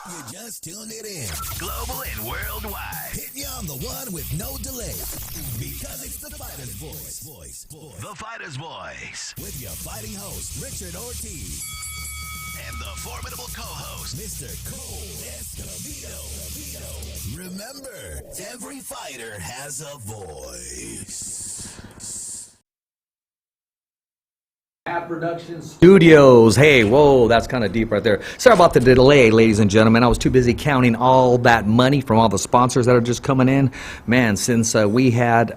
You just tuned it in. Global and worldwide. Hitting you on the one with no delay. Because it's the Fighter's Voice. The Fighter's Voice. With your fighting host, Richard Ortiz. And the formidable co-host, Mr. Cole Escobedo. Remember, every fighter has a voice. Production Studios. Hey, whoa, that's kind of deep right there. Sorry about the delay, ladies and gentlemen. I was too busy counting all that money from all the sponsors that are just coming in. Man, since we had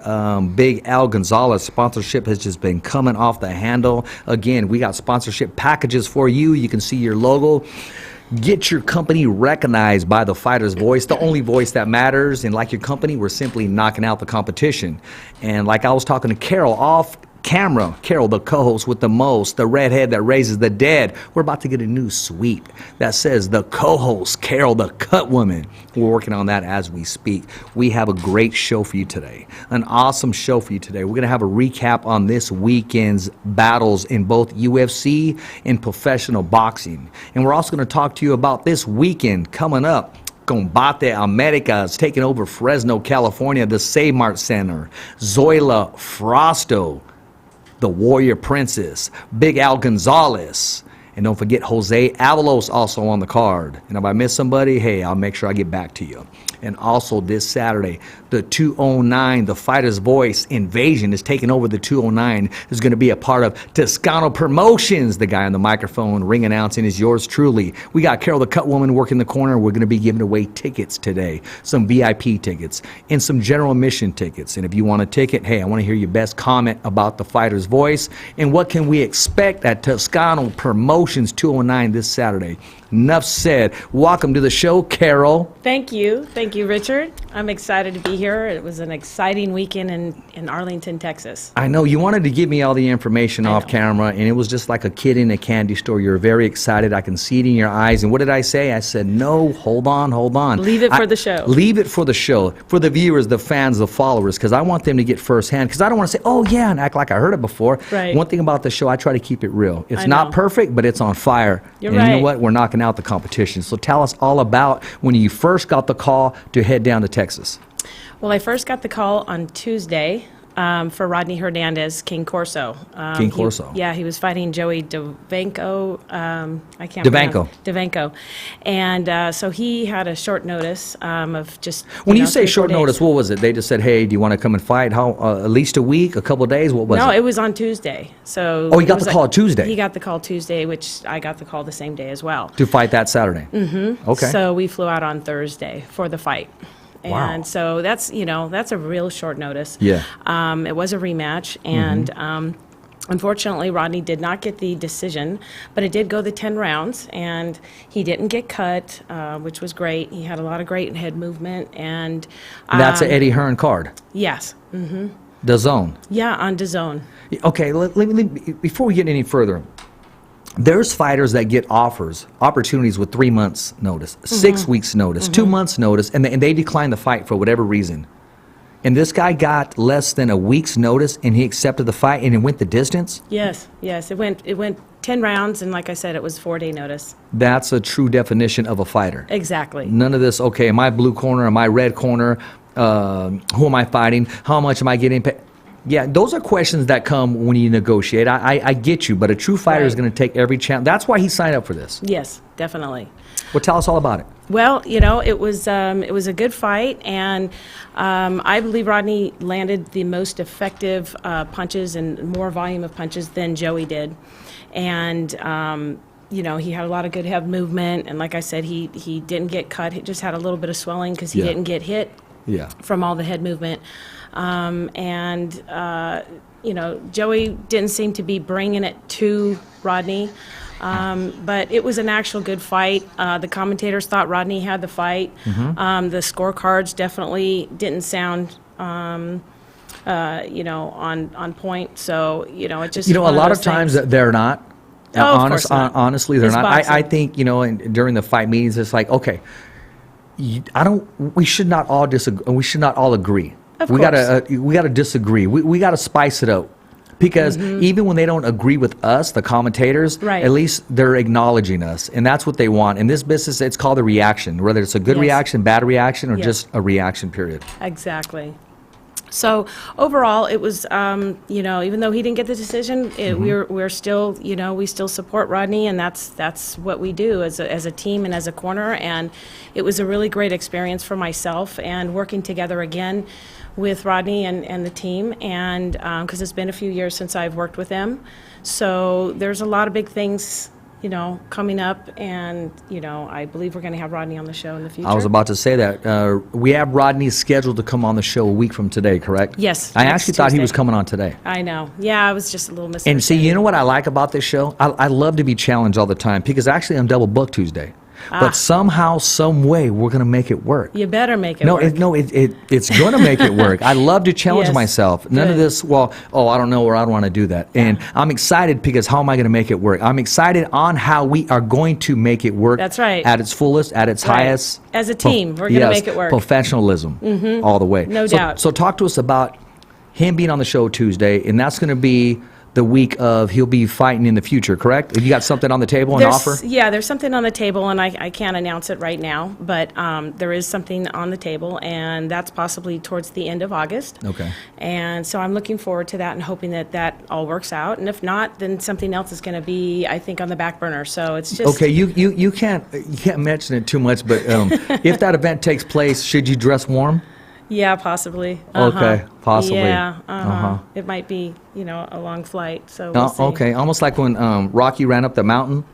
Big Al Gonzalez, sponsorship has just been coming off the handle. Again, we got sponsorship packages for you. You can see your logo. Get your company recognized by the Fighter's Voice, the only voice that matters. And like your company, we're simply knocking out the competition. And like I was talking to Carol off camera, Carol, the co-host with the most, the redhead that raises the dead. We're about to get a new suite that says the co-host, Carol, the cut woman. We're working on that as we speak. We have a great show for you today, an awesome show for you today. We're going to have a recap on this weekend's battles in both UFC and professional boxing. And we're also going to talk to you about this weekend coming up. Combate America is taking over Fresno, California, the Save Mart Center. Zoila Frosto, the Warrior Princess, Big Al Gonzalez, and don't forget Jose Avalos also on the card. And if I miss somebody, hey, I'll make sure I get back to you. And also this Saturday, the 209, the Fighter's Voice Invasion is taking over the 209. Is going to be a part of Toscano Promotions. The guy on the microphone, ring announcing, is yours truly. We got Carol the Cut Woman working the corner. We're going to be giving away tickets today, some VIP tickets and some general admission tickets. And if you want a ticket, hey, I want to hear your best comment about the Fighter's Voice and what can we expect at Toscano Promotions 209 this Saturday. Enough said. Welcome to the show, Carol. Thank you, Richard. I'm excited to be here. It was an exciting weekend in Arlington, Texas. I know you wanted to give me all the information off camera, and it was just like a kid in a candy store. You're very excited. I can see it in your eyes. And what did I say? I said, no, hold on. Leave it for the show. Leave it for the show, for the viewers, the fans, the followers, because I want them to get firsthand. Because I don't want to say, oh yeah, and act like I heard it before. Right. One thing about the show, I try to keep it real. It's not perfect, but it's on fire. You're and right. You know what? We're knocking out the competition. So tell us all about when you first got the call to head down to Texas. Well, I first got the call on Tuesday for Rodney Hernandez, King Corso. King Corso. He was fighting Joey Davenko. I can't Davenko. And so he had a short notice of just. When you say 3-4 short days. notice, what was it? They just said, "Hey, do you want to come and fight?" How? At least a week, a couple of days? What was it? No, it was on Tuesday. So. Oh, he got the call Tuesday. He got the call Tuesday, which I got the call the same day as well. To fight that Saturday. Mm-hmm. Okay. So we flew out on Thursday for the fight. Wow. And so that's a real short notice. Yeah. It was a rematch, and unfortunately, Rodney did not get the decision, but it did go the 10 rounds, and he didn't get cut, which was great. He had a lot of great head movement, and That's an Eddie Hearn card. yes, mm-hmm. DAZN. Yeah, on DAZN. Okay. Let me before we get any further. There's fighters that get opportunities with 3 months notice, 6 weeks notice, 2 months notice, and they decline the fight for whatever reason. And this guy got less than a week's notice, and he accepted the fight, and it went the distance? Yes. It went 10 rounds, and like I said, it was 4-day notice. That's a true definition of a fighter. Exactly. None of this, okay, am I blue corner, am I red corner, who am I fighting, how much am I getting paid? Yeah, those are questions that come when you negotiate. I get you, but a true fighter is going to take every chance. That's why he signed up for this. Yes, definitely. Well, tell us all about it. Well, it was a good fight, and I believe Rodney landed the most effective punches and more volume of punches than Joey did, and he had a lot of good head movement, and like I said, he didn't get cut. He just had a little bit of swelling because he didn't get hit from all the head movement. Joey didn't seem to be bringing it to Rodney, but it was an actual good fight. The commentators thought Rodney had the fight. The scorecards definitely didn't sound, on point. So, it just a lot of times they're not. Not. Honestly, they're It's not. boxing. I think during the fight meetings, it's like, okay, we should not all disagree. We should not all agree. Of we course. gotta disagree. We gotta spice it up. Because even when they don't agree with us, the commentators, Right. at least they're acknowledging us. And that's what they want. In this business, it's called a reaction, whether it's a good Yes. reaction, bad reaction, or Yes. just a reaction period. Exactly. So overall, it was, even though he didn't get the decision, we're still, we still support Rodney, and that's what we do as a team and as a corner. And it was a really great experience for myself, and working together again with Rodney and the team, and because it's been a few years since I've worked with them. So there's a lot of big things, coming up, and, I believe we're going to have Rodney on the show in the future. I was about to say that. We have Rodney scheduled to come on the show a week from today, correct? Yes, I next actually thought he Tuesday. was coming on today. I know. Yeah, I was just a little And misunderstanding. see, you know what I like about this show? I love to be challenged all the time because actually I'm double booked Tuesday. But somehow, some way, we're going to make it work. You better make it No, work. it's going to make it work. I love to challenge Yes. myself. None of Good. this, I don't know, or I don't want to do that. And I'm excited because how am I going to make it work? I'm excited on how we are going to make it work. That's right. At its fullest, at its Right. highest. As a team, we're gonna make it work. Professionalism, all the way. No So- doubt. So talk to us about him being on the show Tuesday, and that's going to be the week of he'll be fighting in the future, correct? You got something on the table, an offer? Yeah, there's something on the table, and I can't announce it right now, but there is something on the table, and that's possibly towards the end of August. Okay. And so I'm looking forward to that and hoping that all works out. And if not, then something else is going to be, I think, on the back burner. So it's just Okay, you can't mention it too much, but if that event takes place, should you dress warm? Yeah, possibly. Okay, possibly. Yeah, Uh-huh. It might be, a long flight. So we'll see. Okay, almost like when Rocky ran up the mountain.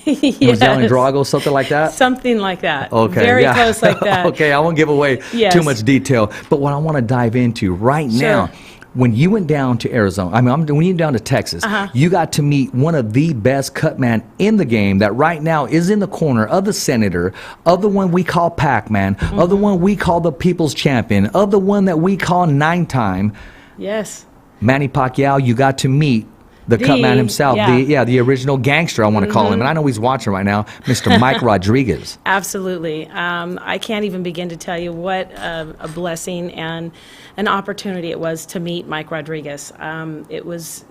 He was Yes. yelling Drago, something like that. Something like that. Okay, Very yeah. close like that. Okay, I won't give away Yes. too much detail, but what I want to dive into right now. Sure. When you went down to Arizona, when you went down to Texas, you got to meet one of the best cut man in the game that right now is in the corner of the Senator, of the one we call Pac-Man, of the one we call the People's Champion, of the one that we call 9-time, Yes. Manny Pacquiao. You got to meet the cut man himself, yeah. the original gangster, I want to call him. And I know he's watching right now, Mr. Mike Rodriguez. Absolutely. I can't even begin to tell you what a blessing and an opportunity it was to meet Mike Rodriguez. It was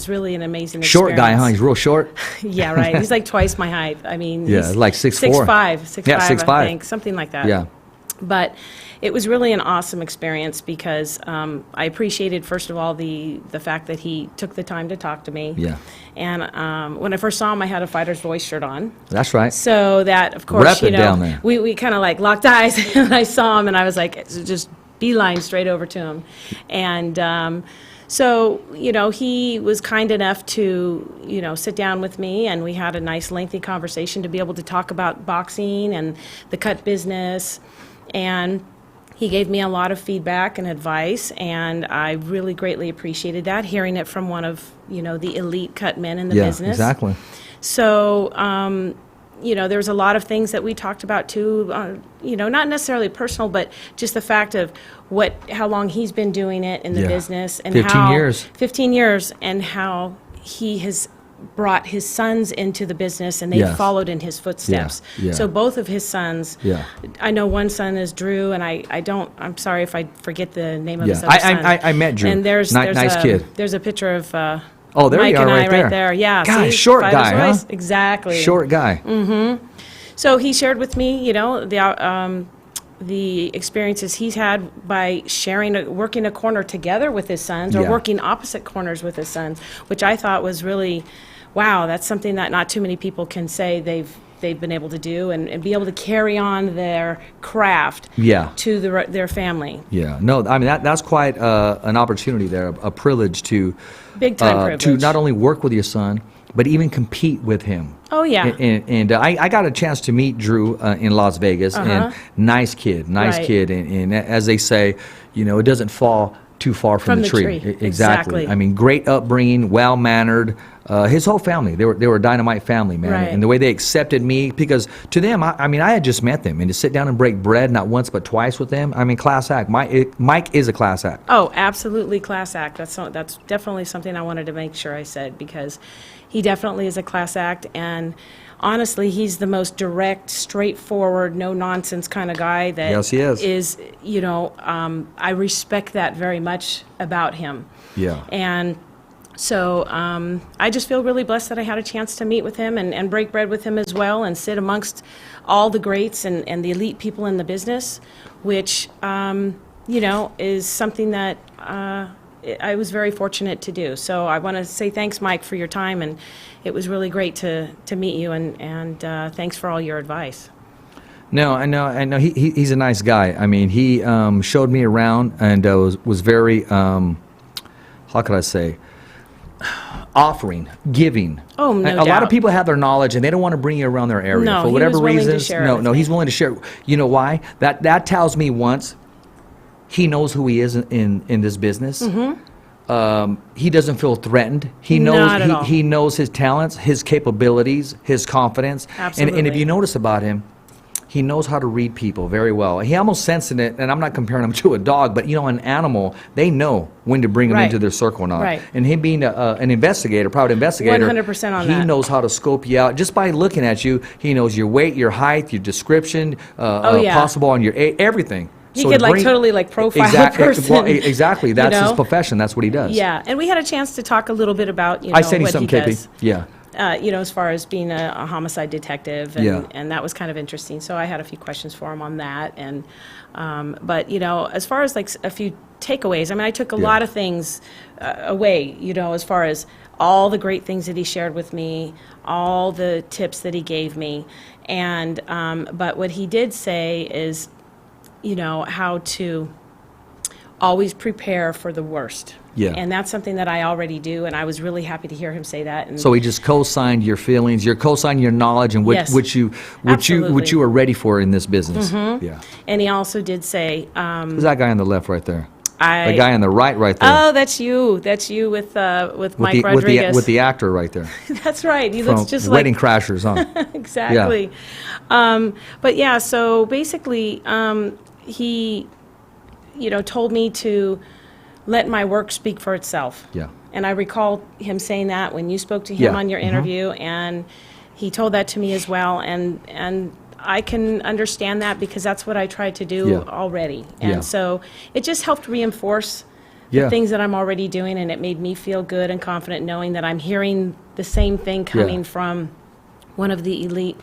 really an amazing experience. Short guy, huh? He's real short. Yeah, right. He's like twice my height. I mean, Yeah, he's like 6'4". 6'5", Yeah, 6'5", 6'5". I think, something like that. Yeah. But it was really an awesome experience because I appreciated, first of all, the fact that he took the time to talk to me. Yeah. And when I first saw him, I had a Fighter's Voice shirt on. That's right. So that, of course, Rep it down there. we kind of like locked eyes, and I saw him, and I was like, just beeline straight over to him. And so, he was kind enough to, sit down with me, and we had a nice lengthy conversation to be able to talk about boxing and the cut business. And he gave me a lot of feedback and advice, and I really greatly appreciated that, hearing it from one of, the elite cut men in the Yeah, business. exactly. So, there's a lot of things that we talked about too, not necessarily personal, but just the fact of how long he's been doing it in the Yeah. business, and 15 years. 15 years, and how he has brought his sons into the business, and they Yes. followed in his footsteps. Yeah. So both of his sons, Yeah. I know one son is Drew, and I'm sorry if I forget the name of Yeah. his other son. I met Drew. And there's Nice kid. There's a picture of Oh, there Mike you are and right I there. right there. Yeah. Gosh, see? short Fighter's guy, huh? Voice. Exactly. Short guy. So he shared with me, the experiences he's had by working a corner together with his sons, or Yeah. working opposite corners with his sons, which I thought was really, wow, that's something that not too many people can say they've been able to do, and be able to carry on their craft Yeah. to their family. Yeah. No, I mean, that's quite an opportunity there, a privilege to Big time to privilege. not only work with your son, but even compete with him. Oh, yeah. And I got a chance to meet Drew in Las Vegas, and nice kid, Right. kid. And as they say, it doesn't fall too far from the tree. Exactly. I mean, great upbringing, well-mannered. His whole family, they were a dynamite family, man. Right. And the way they accepted me, because to them, I mean, I had just met them, and to sit down and break bread not once but twice with them, I mean, class act. Mike is a class act. Oh, absolutely class act. That's definitely something I wanted to make sure I said, because he definitely is a class act, and honestly, he's the most direct, straightforward, no-nonsense kind of guy that Yes, he is. I respect that very much about him. Yeah. And So I just feel really blessed that I had a chance to meet with him and break bread with him as well and sit amongst all the greats and the elite people in the business, which, is something that I was very fortunate to do. So I want to say thanks, Mike, for your time, and it was really great to meet you, and thanks for all your advice. No, I know. He's a nice guy. I mean, he showed me around and was very, how could I say, offering, giving. Oh, no A lot doubt. of people have their knowledge and they don't want to bring you around their area No, for he whatever was willing to reasons. share it No, with no, me. he's willing to share. You know why? That tells me once he knows who he is in this business. He doesn't feel threatened. He knows Not at all. he knows his talents, his capabilities, his confidence. And if Absolutely. you notice about him, he knows how to read people very well. He almost senses it, and I'm not comparing him to a dog, but an animal, they know when to bring him Right. into their circle or not. Right. And him being an investigator, private investigator, 100% on he that. knows how to scope you out just by looking at you. He knows your weight, your height, your description, Oh, yeah. possible on your everything. He So could, to like, totally, like, profile a person, Well, exactly. That's you his know? profession. That's what he does. Yeah, and we had a chance to talk a little bit about, I sent you what he something, KP. does. Yeah. As far as being a homicide detective, and, Yeah. and that was kind of interesting. So I had a few questions for him on that, and but as far as like a few takeaways, I mean, I took a Yeah. lot of things away, as far as all the great things that he shared with me, all the tips that he gave me, and but what he did say is, how to always prepare for the worst. Yeah. And that's something that I already do, and I was really happy to hear him say that. And So he just co-signed your feelings, co-signed your knowledge, and Yes. which you Absolutely. are ready for in this business. Yeah. And he also did say, Who's that guy on the left right there? I. The guy on the right there. Oh, that's you. That's you with Mike the, Rodriguez. with the actor right there. That's right. He From looks just Wedding like Crashers, huh? exactly. But yeah, so basically, he, told me to let my work speak for itself. Yeah. And I recall him saying that when you spoke to him Yeah. on your interview, and he told that to me as well, and I can understand that because that's what I tried to do Yeah. already. And Yeah. so it just helped reinforce Yeah. the things that I'm already doing, and it made me feel good and confident knowing that I'm hearing the same thing coming from one of the elite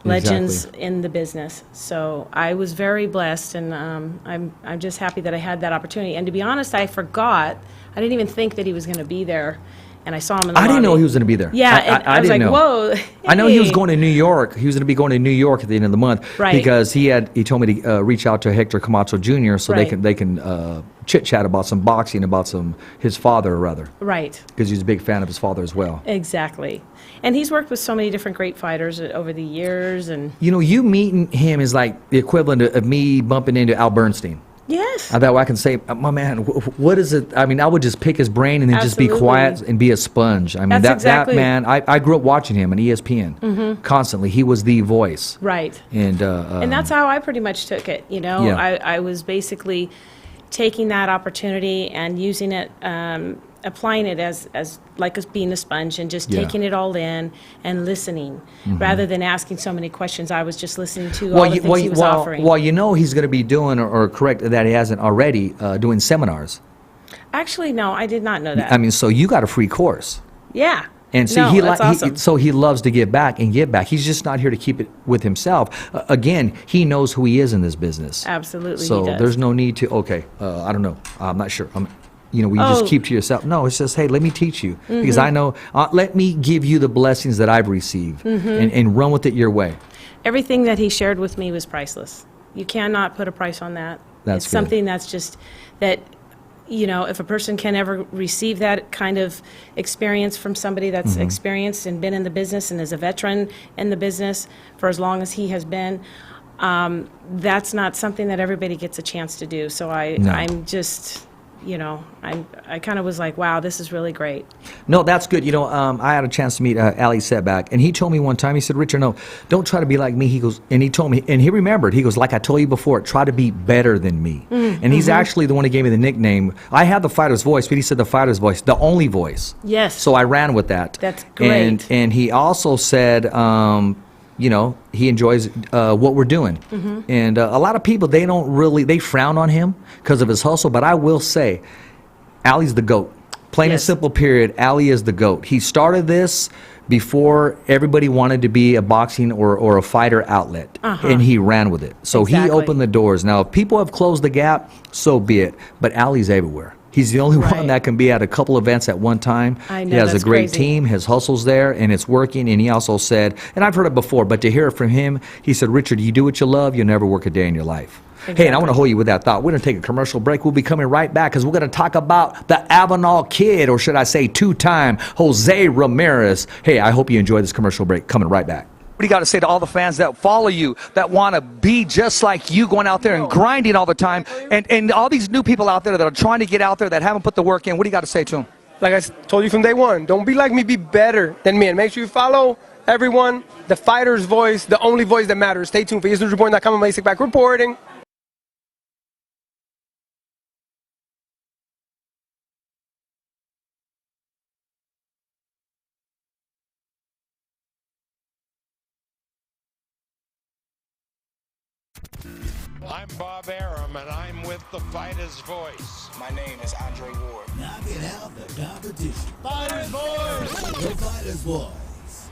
legends in the business. So I was very blessed, and I'm just happy that I had that opportunity. And to be honest, I forgot. I didn't even think that he was going to be there, and I saw him in the I didn't know lobby. he was going to be there. Yeah, and I was didn't like, know. whoa. I know he was hey. going to New York. He was going to be going to New York at the end of the month Right. because he told me to reach out to Hector Camacho Jr. so Right. they can chit chat about some boxing, about his father rather, Right. because he's a big fan of his father as well. Exactly. And he's worked with so many different great fighters over the years, and You meeting him is like the equivalent of me bumping into Al Bernstein. yes. I thought I can say, my man, what is it? I mean, I would just pick his brain and then just be Absolutely. quiet and be a sponge. I mean, That's that exactly- man, I grew up watching him on ESPN constantly. He was the voice. Right. And And that's how I pretty much took it. Yeah. I was basically taking that opportunity and using it, applying it as like as being a sponge and just Yeah. taking it all in and listening rather than asking so many questions. I was just listening to all the things he was offering. Well, he's going to be doing, or correct that he hasn't already, doing seminars. Actually, no, I did not know that. I mean, so you got a free course. Yeah. And see, no, that's awesome. so he loves to give back and give back. He's just not here to keep it with himself. Again, he knows who he is in this business. Absolutely, So he does. there's no need to. Okay, I don't know. I'm not sure. We Oh. just keep to yourself. No, it's just, hey, let me teach you because I know. Let me give you the blessings that I've received and run with it your way. Everything that he shared with me was priceless. You cannot put a price on that. That's it's good. something that's just that, if a person can ever receive that kind of experience from somebody that's Mm-hmm. experienced and been in the business and is a veteran in the business for as long as he has been, that's not something that everybody gets a chance to do. So No. I'm just, I kind of was like, wow, this is really great. No, that's good. I had a chance to meet Ali Setback, and he told me one time, he said, Richard, no, don't try to be like me. He goes, and he told me, and he remembered, he goes, like I told you before, try to be better than me. And he's actually the one who gave me the nickname. I had the fighter's voice, but he said the fighter's voice, the only voice. Yes. So I ran with that. That's great. And he also said, he enjoys what we're doing. And a lot of people, they frown on him because of his hustle. But I will say, Ali's the GOAT. Plain and Yes. simple, period. Ali is the GOAT. He started this before everybody wanted to be a boxing or a fighter outlet, and he ran with it. So he Exactly. opened the doors. Now, if people have closed the gap, so be it. But Ali's everywhere. He's the only one Right. that can be at a couple events at one time. I know, He has a that's great crazy. team. His hustle's there, and it's working. And he also said, and I've heard it before, but to hear it from him, he said, Richard, you do what you love, you'll never work a day in your life. Hey, and I want to Exactly. hold you with that thought. We're going to take a commercial break. We'll be coming right back because we're going to talk about the Avenal Kid, or should I say two-time Jose Ramirez. Hey, I hope you enjoy this commercial break. Coming right back. What do you got to say to all the fans that follow you, that want to be just like you, going out there and grinding all the time, and all these new people out there that are trying to get out there that haven't put the work in? What do you got to say to them? Like I told you from day one, don't be like me, be better than me. And make sure you follow everyone, the fighter's voice, the only voice that matters. Stay tuned for EastNewsReport.com and Basic Back reporting. I'm Bob Arum, and I'm with the Fighter's Voice. My name is Andre Ward. Knocking out the competition. Fighters Boys. The Fighters Boys.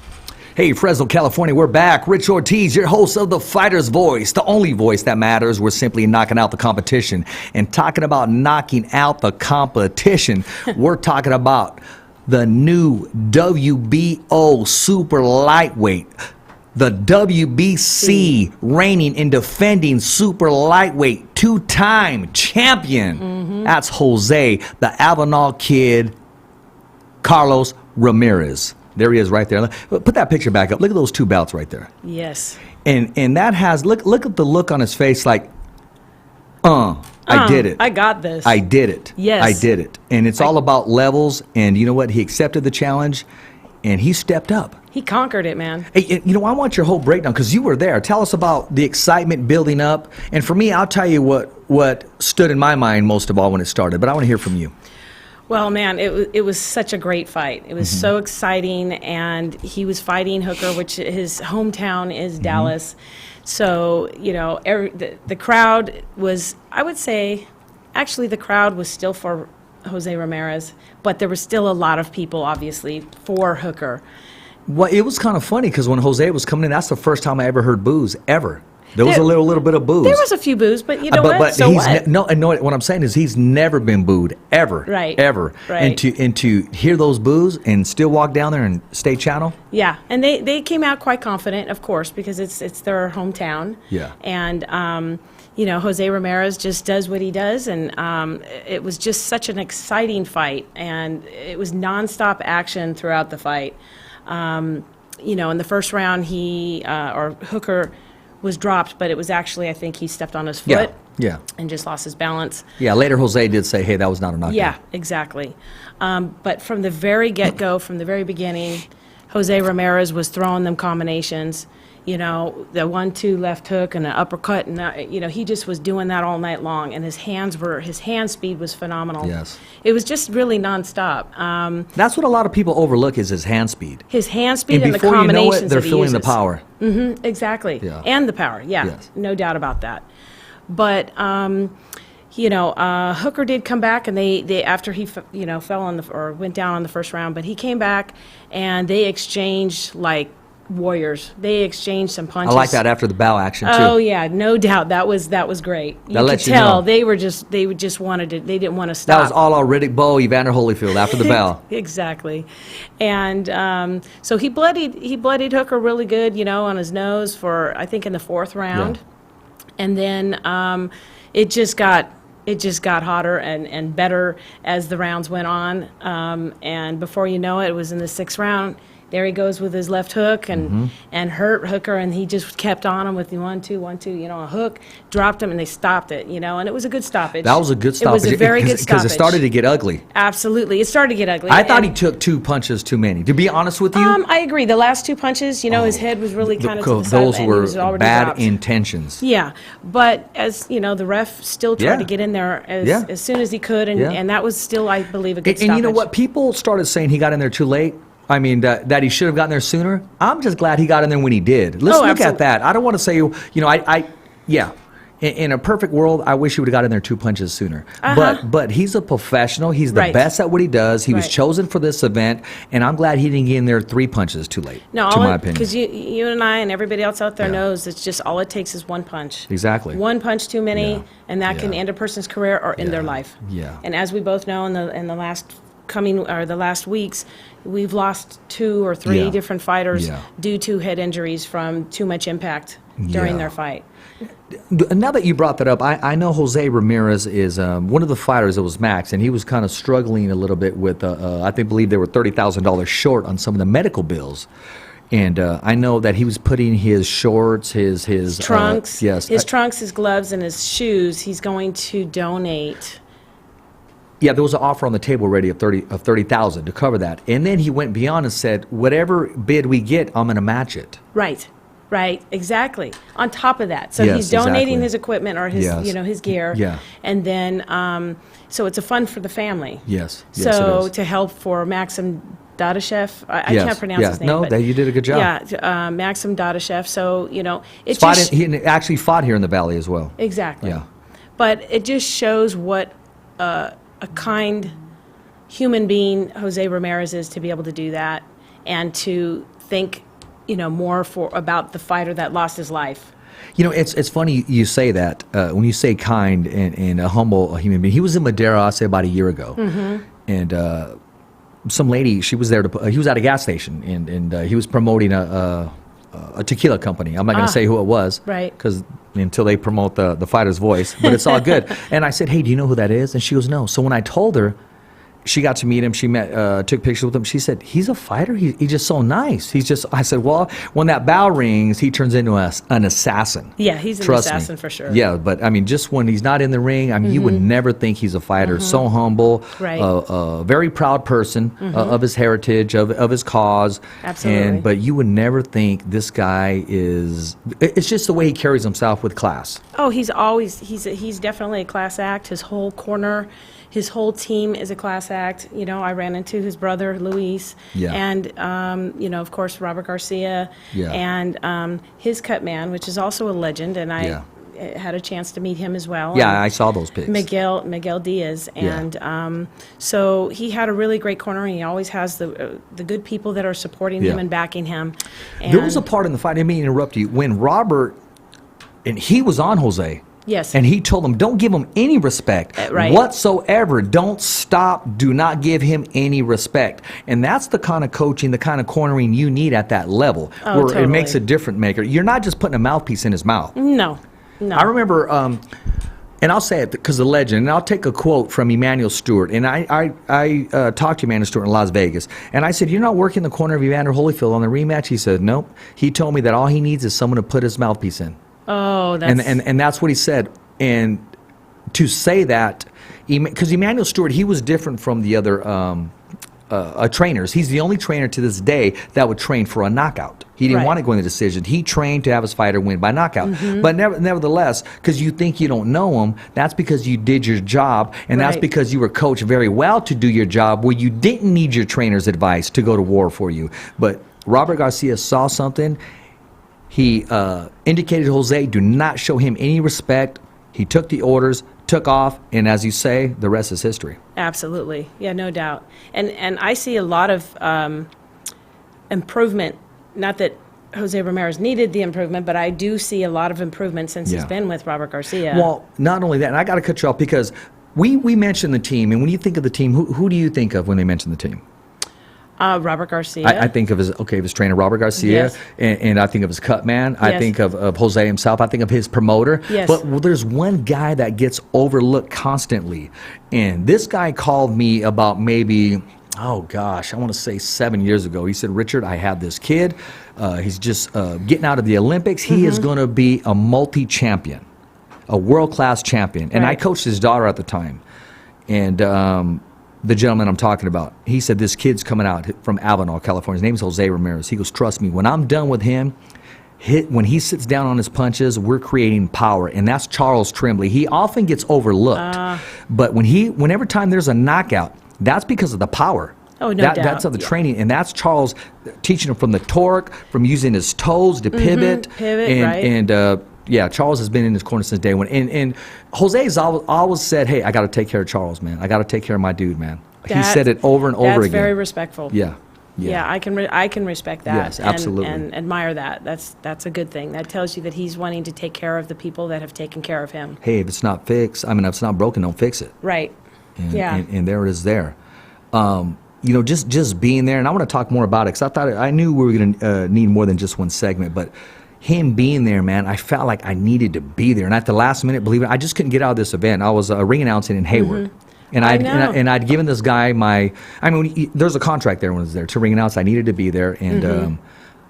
Hey, Fresno, California, we're back. Rich Ortiz, your host of The Fighter's Voice, the only voice that matters. We're simply knocking out the competition. And talking about knocking out the competition, we're talking about the new WBO super lightweight. The WBC reigning and defending super lightweight two-time champion. That's Jose, the Avenal Kid, Carlos Ramirez. There he is right there. Put that picture back up. Look at those two belts right there. Yes. And that has, look at the look on his face like, I did it. I got this. I did it. Yes. I did it. And it's all about levels. And you know what? He accepted the challenge and he stepped up. He conquered it, man. Hey, you know, I want your whole breakdown because you were there. Tell us about the excitement building up. And for me, I'll tell you what stood in my mind most of all when it started. But I want to hear from you. Well, man, it was such a great fight. It was so exciting, and he was fighting Hooker, which his hometown is Dallas. So, you know, the crowd was, I would say, actually the crowd was still for Jose Ramirez, but there was still a lot of people, obviously, for Hooker. Well, it was kind of funny because when Jose was coming in, that's the first time I ever heard boos, ever. There was a little bit of boos. There was a few boos, but you know but what? So he's what? no, what I'm saying is he's never been booed, ever. Right. Ever. Right. And to hear those boos and still walk down there and stay channel. Yeah, and they came out quite confident, of course, because it's their hometown. Yeah. And you know, Jose Ramirez just does what he does, and it was just such an exciting fight, and it was nonstop action throughout the fight. You know, in the first round, Hooker was dropped, but it was actually, I think he stepped on his foot. Yeah. And just lost his balance. Yeah. Later, Jose did say, "Hey, that was not a knockout." Yeah, exactly. But from the very get-go, from the very beginning, Jose Ramirez was throwing them combinations. You know, the 1-2 left hook and an uppercut, and you know, he just was doing that all night long. And his hand speed was phenomenal. Yes. It was just really nonstop. That's what a lot of people overlook is his hand speed. His hand speed And and the before you know combinations it, they're that he feeling the uses. power. Exactly. Yeah. And the power, yeah. Yes. No doubt about that. But, you know, Hooker did come back, and they after he, fell on or went down on the first round, but he came back, and they exchanged like warriors. They exchanged some punches. I like that after the bow action too. Oh yeah, no doubt. That was great. You That could lets you tell know. they just wanted to. They didn't want to stop. That was all Riddick Bowe, Evander Holyfield after the bell. Exactly. And so he bloodied Hooker really good, you know, on his nose for, I think, in the fourth round. And then it just got hotter and better as the rounds went on. And before you know it, it was in the sixth round. There he goes with his left hook and hurt Hooker, and he just kept on him with the 1-2, you know, a hook, dropped him, and they stopped it, you know, and it was a good stoppage. That was a good stoppage. It was a very good stoppage. Because it started to get ugly. Absolutely. It started to get ugly. I thought he And, took 2 punches too many. To be honest with you, I agree. The last 2 punches, you know, his head was really kind of to the side, those and he were was already bad dropped. intentions. Yeah, but as you know, the ref still tried Yeah. to get in there Yeah. as soon as he could, and, Yeah. and that was still, I believe, a good And you know stoppage. what? People started saying he got in there too late. I mean, that he should have gotten there sooner. I'm just glad he got in there when he did. Let's look absolutely. at that. I don't want to say, you know, yeah. In a perfect world, I wish he would have got in there 2 punches sooner. But he's a professional. He's the Right. best at what he does. He was Right. chosen for this event, and I'm glad he didn't get in there 3 punches too late, No, to my opinion. because you and I and everybody else out there Yeah. knows it's just all it takes is 1 punch. Exactly. 1 punch too many, Yeah. and that can Yeah. end a person's career or end their Yeah. life. Yeah. And as we both know, in the last weeks, we've lost 2 or 3 Yeah. different fighters Yeah. due to head injuries from too much impact during Yeah. their fight. Now that you brought that up, I know Jose Ramirez is one of the fighters that was Max, and he was kind of struggling a little bit with, believe they were $30,000 short on some of the medical bills. And I know that he was putting his shorts, his Trunks, yes, his trunks, his gloves, and his shoes. He's going to donate. yeah, there was an offer on the table already of 30,000 to cover that, and then he went beyond and said, whatever bid we get, I'm going to match it. Right, exactly. On top of that, so Yes, he's donating exactly. his equipment or his, Yes. his gear. Yeah. And then, so it's a fund for the family. Yes, yes, So it is. to help for Maxim Dadashev, I Yes, can't pronounce yeah. his name. No, but that you did a good job. Yeah, Maxim Dadashev. So it Fought just he actually fought here in the Valley as well. exactly. Yeah. But it just shows what a kind human being Jose Ramirez is to be able to do that and to think, more about the fighter that lost his life. It's funny you say that when you say kind and a humble human being. He was in Madera, I'll say, about a year ago, and some lady, she was there he was at a gas station, and he was promoting a tequila company. I'm not going to say who it was, Right. Because until they promote the fighter's voice, but it's all good. And I said, hey, do you know who that is? And she goes, no. So when I told her, she got to meet him. She took pictures with him. She said, he's a fighter? He's just so nice. I said, well, when that bell rings, he turns into an assassin. Yeah, he's an Trust assassin me. for sure. Yeah, but I mean, just when he's not in the ring, I mean, you would never think he's a fighter. So humble, Right. very proud person of his heritage, of his cause. Absolutely. But you would never think this guy is. It's just the way he carries himself with class. Oh, he's definitely a class act. His whole corner, his whole team is a class act. I ran into his brother, Luis, Yeah. and, of course, Robert Garcia, Yeah. and his cut man, which is also a legend, and I Yeah. had a chance to meet him as well. Yeah, and I saw those pics. Miguel Diaz, Yeah. and so he had a really great corner, and he always has the good people that are supporting him Yeah. and backing him. There was a And- part in the fight, I didn't mean to interrupt you, when Robert, and he was on Jose. Yes. And he told him, don't give him any respect Right. whatsoever. Don't stop. Do not give him any respect. And that's the kind of coaching, the kind of cornering you need at that level, Oh, where it totally. makes a different maker. You're not just putting a mouthpiece in his mouth. No. I remember, and I'll say it because the legend, and I'll take a quote from Emmanuel Stewart. And I talked to Emmanuel Stewart in Las Vegas, and I said, you're not working the corner of Evander Holyfield on the rematch? He said, nope. He told me that all he needs is someone to put his mouthpiece in. Oh, that's... And that's what he said. And to say that, because Emmanuel Stewart, he was different from the other trainers. He's the only trainer to this day that would train for a knockout. He didn't Right. want to go in the decision. He trained to have his fighter win by knockout. But nevertheless, because you think you don't know him, that's because you did your job, and that's Right. because you were coached very well to do your job, where you didn't need your trainer's advice to go to war for you. But Robert Garcia saw something. He indicated to Jose, do not show him any respect. He took the orders, took off, and as you say, the rest is history. Absolutely. Yeah, no doubt. And I see a lot of improvement, not that Jose Ramirez needed the improvement, but I do see a lot of improvement since he's Yeah. been with Robert Garcia. Well, not only that, and I got to cut you off because we mentioned the team, and when you think of the team, who do you think of when they mention the team? Robert Garcia. I think of his trainer, Robert Garcia, Yes. and I think of his cut man. I Yes. think of Jose himself. I think of his promoter. Yes. But there's one guy that gets overlooked constantly, and this guy called me about maybe, oh gosh, I want to say 7 years ago. He said, Richard, I have this kid. He's just getting out of the Olympics. He is going to be a multi-champion, a world-class champion. And I Right. coached his daughter at the time. And the gentleman I'm talking about, he said, this kid's coming out from Avenal, California. His name is Jose Ramirez. He goes, trust me, when I'm done with him, when he sits down on his punches, we're creating power. And that's Charles Tremblay. He often gets overlooked. But whenever time there's a knockout, that's because of the power. Oh, no doubt. That's of the Yeah. training. And that's Charles teaching him from the torque, from using his toes to pivot. Pivot, and, right. And Yeah, Charles has been in his corner since day one. And Jose's always said, hey, I got to take care of Charles, man. I got to take care of my dude, man. He said it over and over again. That's very respectful. Yeah. Yeah, I can respect that. Yes, absolutely. And admire that. That's a good thing. That tells you that he's wanting to take care of the people that have taken care of him. Hey, if it's not fixed, if it's not broken, don't fix it. Right. And, yeah. And there it is there. Just being there, and I want to talk more about it because I knew we were going to need more than just one segment, but him being there, man, I felt like I needed to be there. And at the last minute, believe it, I just couldn't get out of this event. I was ring announcing in Hayward. Mm-hmm. And I'd given this guy there's a contract there when I was there to ring announce. I needed to be there, and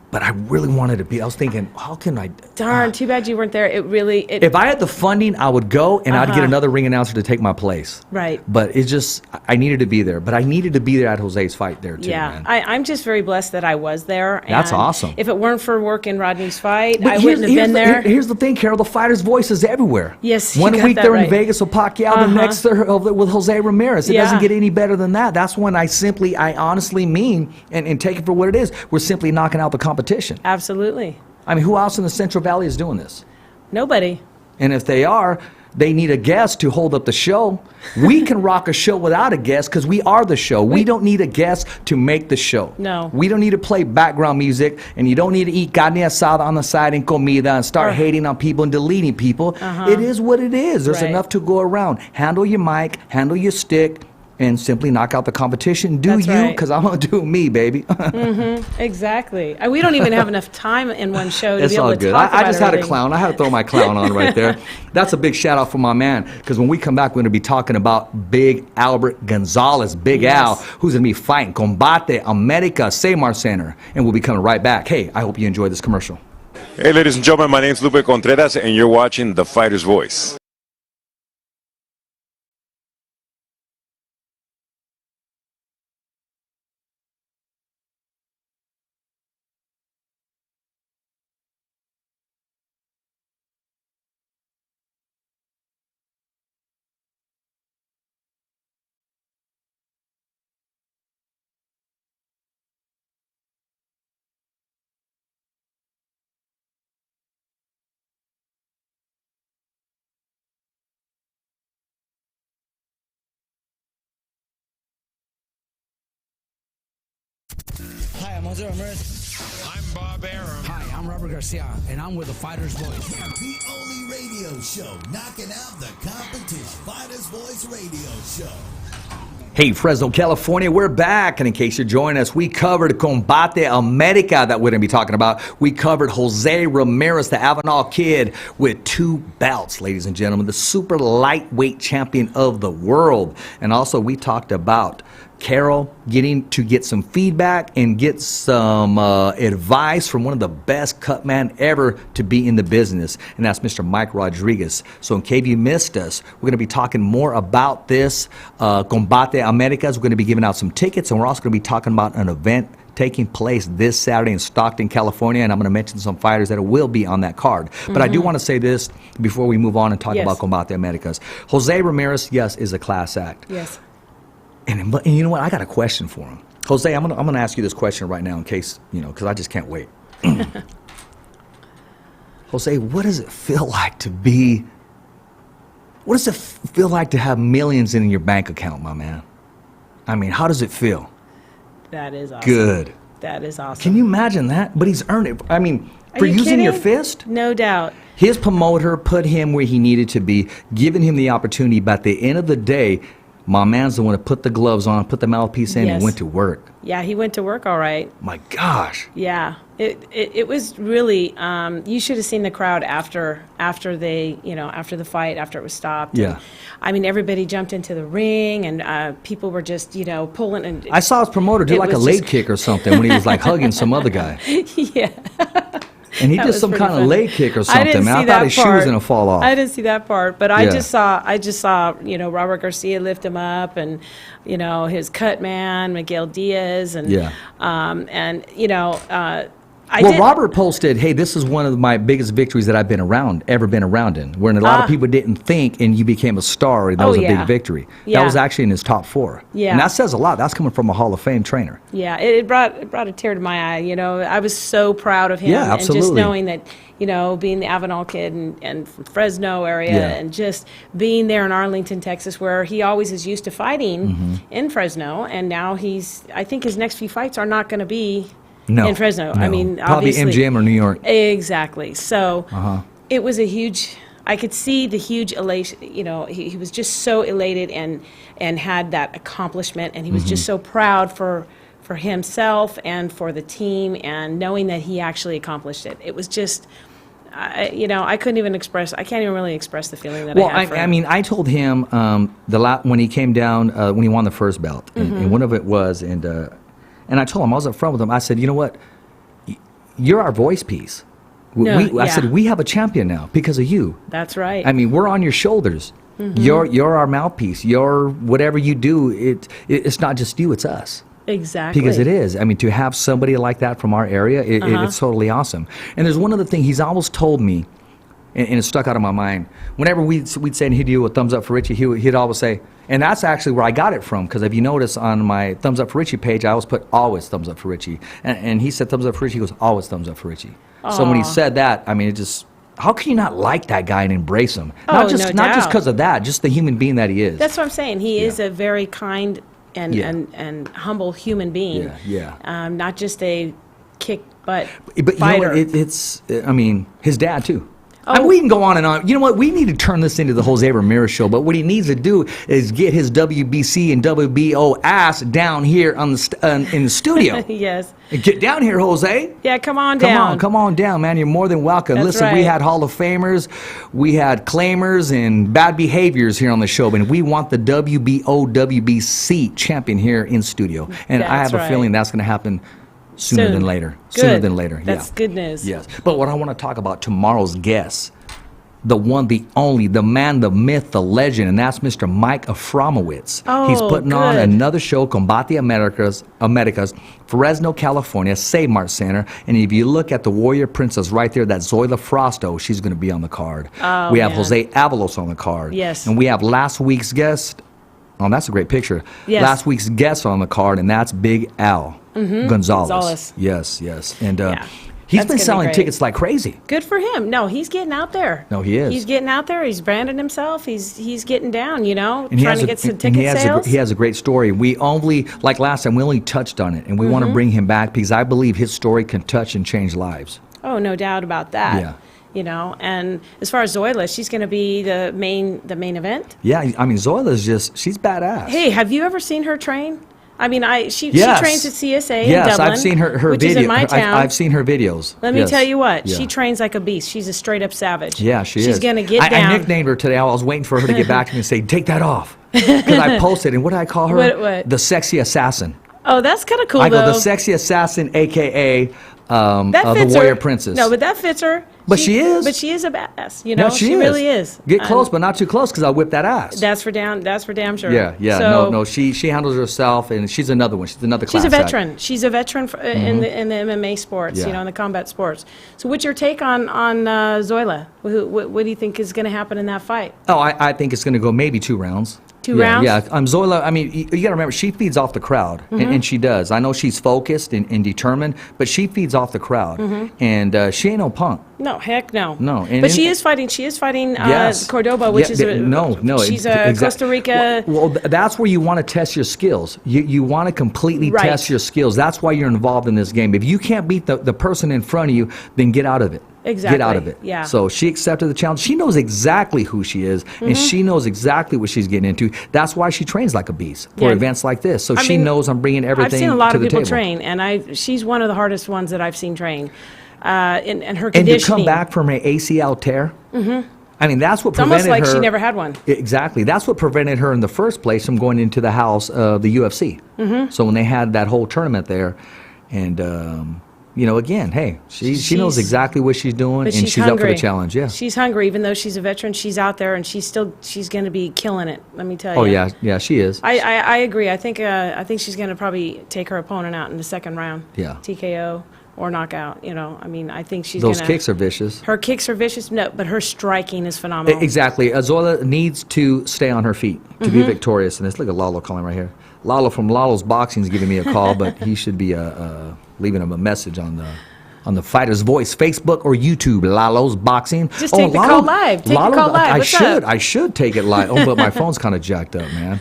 but I really wanted to be. I was thinking, how can I? Darn, too bad you weren't there. If I had the funding, I would go, and I'd get another ring announcer to take my place. Right. But it's just, I needed to be there. But I needed to be there at Jose's fight there, too, yeah, man. I'm just very blessed that I was there. That's and awesome. If it weren't for working Rodney's fight, But I wouldn't have been there. Here's the thing, Carol. The fighter's voice is everywhere. Yes, you One got week that they're in right. Vegas with Pacquiao, the next they're with Jose Ramirez. It Yeah. doesn't get any better than that. That's when I honestly mean, and take it for what it is, we're simply knocking out the competition. Absolutely. I mean, who else in the Central Valley is doing this? Nobody. And if they are, they need a guest to hold up the show. We can rock a show without a guest because we are the show. We don't need a guest to make the show. No. We don't need to play background music, and you don't need to eat carne asada on the side and comida and start hating on people and deleting people. It is what it is. There's Right. enough to go around. Handle your mic, handle your stick, and simply knock out the competition. Do That's you, right. because I'm going to do me, baby. Exactly. We don't even have enough time in one show to It's be able all to good. talk I about just had a everything. clown. I had to throw my clown on right there. That's a big shout out for my man, because when we come back, we're going to be talking about Big Albert Gonzalez, Big Yes. Al, who's going to be fighting Combate America Seymour Center. And we'll be coming right back. Hey, I hope you enjoyed this commercial. Hey, ladies and gentlemen, my name's Lupe Contreras, and you're watching The Fighter's Voice. Hi, I'm Jose Ramirez. I'm Bob Arum. Hi, I'm Robert Garcia, and I'm with the Fighter's Voice. The only radio show knocking out the competition. Fighters Voice Radio Show. Hey, Fresno, California, we're back. And in case you're joining us, we covered Combate America that we're going to be talking about. We covered Jose Ramirez, the Avenal Kid, with 2 belts, ladies and gentlemen, the super lightweight champion of the world. And also, we talked about Carol getting to get some feedback and get some advice from one of the best cut man ever to be in the business, and that's Mr. Mike Rodriguez. So in case you missed us, we're going to be talking more about this. Combate Americas, we're going to be giving out some tickets, and we're also going to be talking about an event taking place this Saturday in Stockton, California, and I'm going to mention some fighters that will be on that card. But I do want to say this before we move on and talk Yes. about Combate Americas. Jose Ramirez, yes, is a class act. Yes. And you know what? I got a question for him. Jose, I'm gonna ask you this question right now in case, because I just can't wait. Jose, what does it feel like to be, what does it feel like to have millions in your bank account, my man? I mean, how does it feel? That is awesome. Good. That is awesome. Can you imagine that? But he's earned it. I mean, Are for you using your kidding? fist? No doubt. His promoter put him where he needed to be, giving him the opportunity. But at the end of the day, my man's the one that put the gloves on, put the mouthpiece in, and Yes. went to work. Yeah, he went to work all right. My gosh. Yeah, it was really. You should have seen the crowd after they, after the fight, after it was stopped. Yeah. And, I mean, everybody jumped into the ring, and people were just, pulling. And I saw his promoter do It like a was leg just- kick or something when he was like hugging some other guy. yeah. And he That did was some pretty kind of funny. leg kick or I something, didn't man. see I thought that his shoe was part. going to fall off. I didn't see that part, but I Yeah. just saw, Robert Garcia lift him up, and his cut man Miguel Diaz, and Yeah. and Well, did. Robert posted, "Hey, this is one of my biggest victories that I've ever been around in, where a lot of people didn't think, and you became a star. And that Oh, was a yeah. big victory. Yeah. That was actually in his top 4. Yeah. And that says a lot. That's coming from a Hall of Fame trainer. Yeah, it brought a tear to my eye. You know, I was so proud of him. Yeah, And just absolutely. knowing that, you know, being the Avenal kid and from Fresno area, Yeah. and just being there in Arlington, Texas, where he always is used to fighting Mm-hmm. in Fresno, and now I think his next few fights are not going to be No. in Fresno. I No. mean, Probably obviously, MGM or New York. Exactly. So Uh-huh. it was a huge. I could see the huge elation. You know, he was just so elated and had that accomplishment, and he was just so proud for himself and for the team, and knowing that he actually accomplished it. It was just. You know, I couldn't even express. I can't even really express the feeling that Well, I had for him. I mean, I told him when he came down, when he won the first belt, and one of it was, and I told him, I was up front with him, I said, you know what, you're our voice piece. No, I said, yeah. we have a champion now because of you. That's right. I mean, we're on your shoulders. You're our mouthpiece. You're whatever you do. It's not just you. It's us. exactly. Because it is. I mean, to have somebody like that from our area, it's totally awesome. And there's one other thing he's always told me, and it stuck out of my mind. Whenever we'd say and he'd do a thumbs up for Richie, he'd always say, and that's actually where I got it from, because if you notice on my thumbs up for Richie page, I always put always thumbs up for Richie. And he said thumbs up for Richie, he goes, always thumbs up for Richie. So when he said that, I mean, it just, how can you not like that guy and embrace him? Not Oh, just no not just doubt. because of that, just the human being that he is. That's what I'm saying. He is Yeah. a very kind and, Yeah. and humble human being. Yeah. Not just a kick butt But you fighter. know what? It's, I mean, his dad too. Oh. I mean, we can go on and on. You know what? We need to turn this into the Jose Ramirez show. But what he needs to do is get his WBC and WBO ass down here on the in the studio. Yes. Get down here, Jose. Yeah, come on down. Come on down, man. You're more than welcome. That's Listen, we right. had Hall of Famers, we had claimers and bad behaviors here on the show, and we want the WBO, WBC champion here in studio. And I That's have a right. feeling that's going to happen sooner Soon. than later. Good. Sooner than later. That's yeah. good news. Yes. But what I want to talk about tomorrow's guest, the one, the only, the man, the myth, the legend, and that's Mr. Mike Aframowitz. He's Oh, putting on good. another show, Combate Americas, Fresno, California, Save Mart Center. And if you look at the Warrior Princess right there, that Zoila Frosto, she's going to be on the card. Oh, we have man. Jose Avalos on the card. Yes. And we have last week's guest. Oh, that's a great picture. Yes. Last week's guest on the card, and that's Big Al Gonzalez. Gonzalez. Yes. And Yeah. he's That's been gonna be selling great. tickets like crazy. Good for him. No, he's getting out there. No, he is. He's getting out there. He's branding himself. He's getting down, you know, And he trying has to get some and ticket he has sales. he has a great story. We only, like last time, we only touched on it, and we want Mm-hmm. to bring him back because I believe his story can touch and change lives. Oh, no doubt about that. Yeah. You know, and as far as Zoila, she's going to be the main event. Yeah, I mean, Zoila's she's badass. Hey, have you ever seen her train? I mean, she Yes. trains at CSA in Yes, Dublin. I've seen her which video. is in my town. I've seen her videos. Let me Yes. tell you what, Yeah. she trains like a beast. She's a straight up savage. Yeah, she is. She's going to get down. I nicknamed her today. I was waiting for her to get back to me and say, "Take that off," because I posted. And what did I call her? What? The sexy assassin. Oh, that's kind of cool, I though. go the sexy assassin, aka that the fits Warrior her. Princess. No, but that fits her. But she is. But she is a badass. You know, No, she really is. Get close, but not too close, because I'll whip that ass. That's for damn sure. Yeah. So, No. She handles herself, and she's another one. She's another class She's a act. veteran. She's a veteran in the MMA sports, Yeah. you know, in the combat sports. So, what's your take on Zoila? What do you think is going to happen in that fight? Oh, I think it's going to go maybe 2 rounds. Two rounds? Yeah. Zoila, I mean, you got to remember, she feeds off the crowd, and she does. I know she's focused and determined, but she feeds off the crowd, and she ain't no punk. No, heck no. No, and but in- she is fighting. She is fighting Yes. Cordoba, which Yeah, is a, no. She's a Costa Rica. Well, that's where you want to test your skills. You want to completely Right. test your skills. That's why you're involved in this game. If you can't beat the person in front of you, then get out of it. Exactly, Get out of it. yeah. So she accepted the challenge. She knows exactly who she is, and she knows exactly what she's getting into. That's why she trains like a beast for Yeah. events like this. So I she mean, knows I'm bringing everything I've seen a lot to of the people table. train, and she's one of the hardest ones that I've seen train. And her And conditioning. to come back from an ACL tear, I mean, that's what It's almost prevented like her. she never had one. Exactly. That's what prevented her in the first place from going into the house of the UFC. So when they had that whole tournament there, and again, hey, she knows She's- exactly what she's doing, But and she's up for hungry. the challenge. Yeah. She's hungry, even though she's a veteran. She's out there, and she's going to be killing it. Let me tell you. Oh yeah, she is. I agree. I think she's going to probably take her opponent out in the second round. Yeah. TKO. or knockout. You know, I mean, I think she's Those gonna, kicks are vicious. Her kicks are vicious, no, but her striking is phenomenal. Exactly. Azola needs to stay on her feet to be victorious in this. Look at Lalo calling right here. Lalo from Lalo's Boxing is giving me a call, but he should be leaving him a message on the Fighter's Voice Facebook or YouTube. Lalo's Boxing. Just take the call live. Take the call live. What's up? I should take it live. Oh, but my phone's kind of jacked up, man.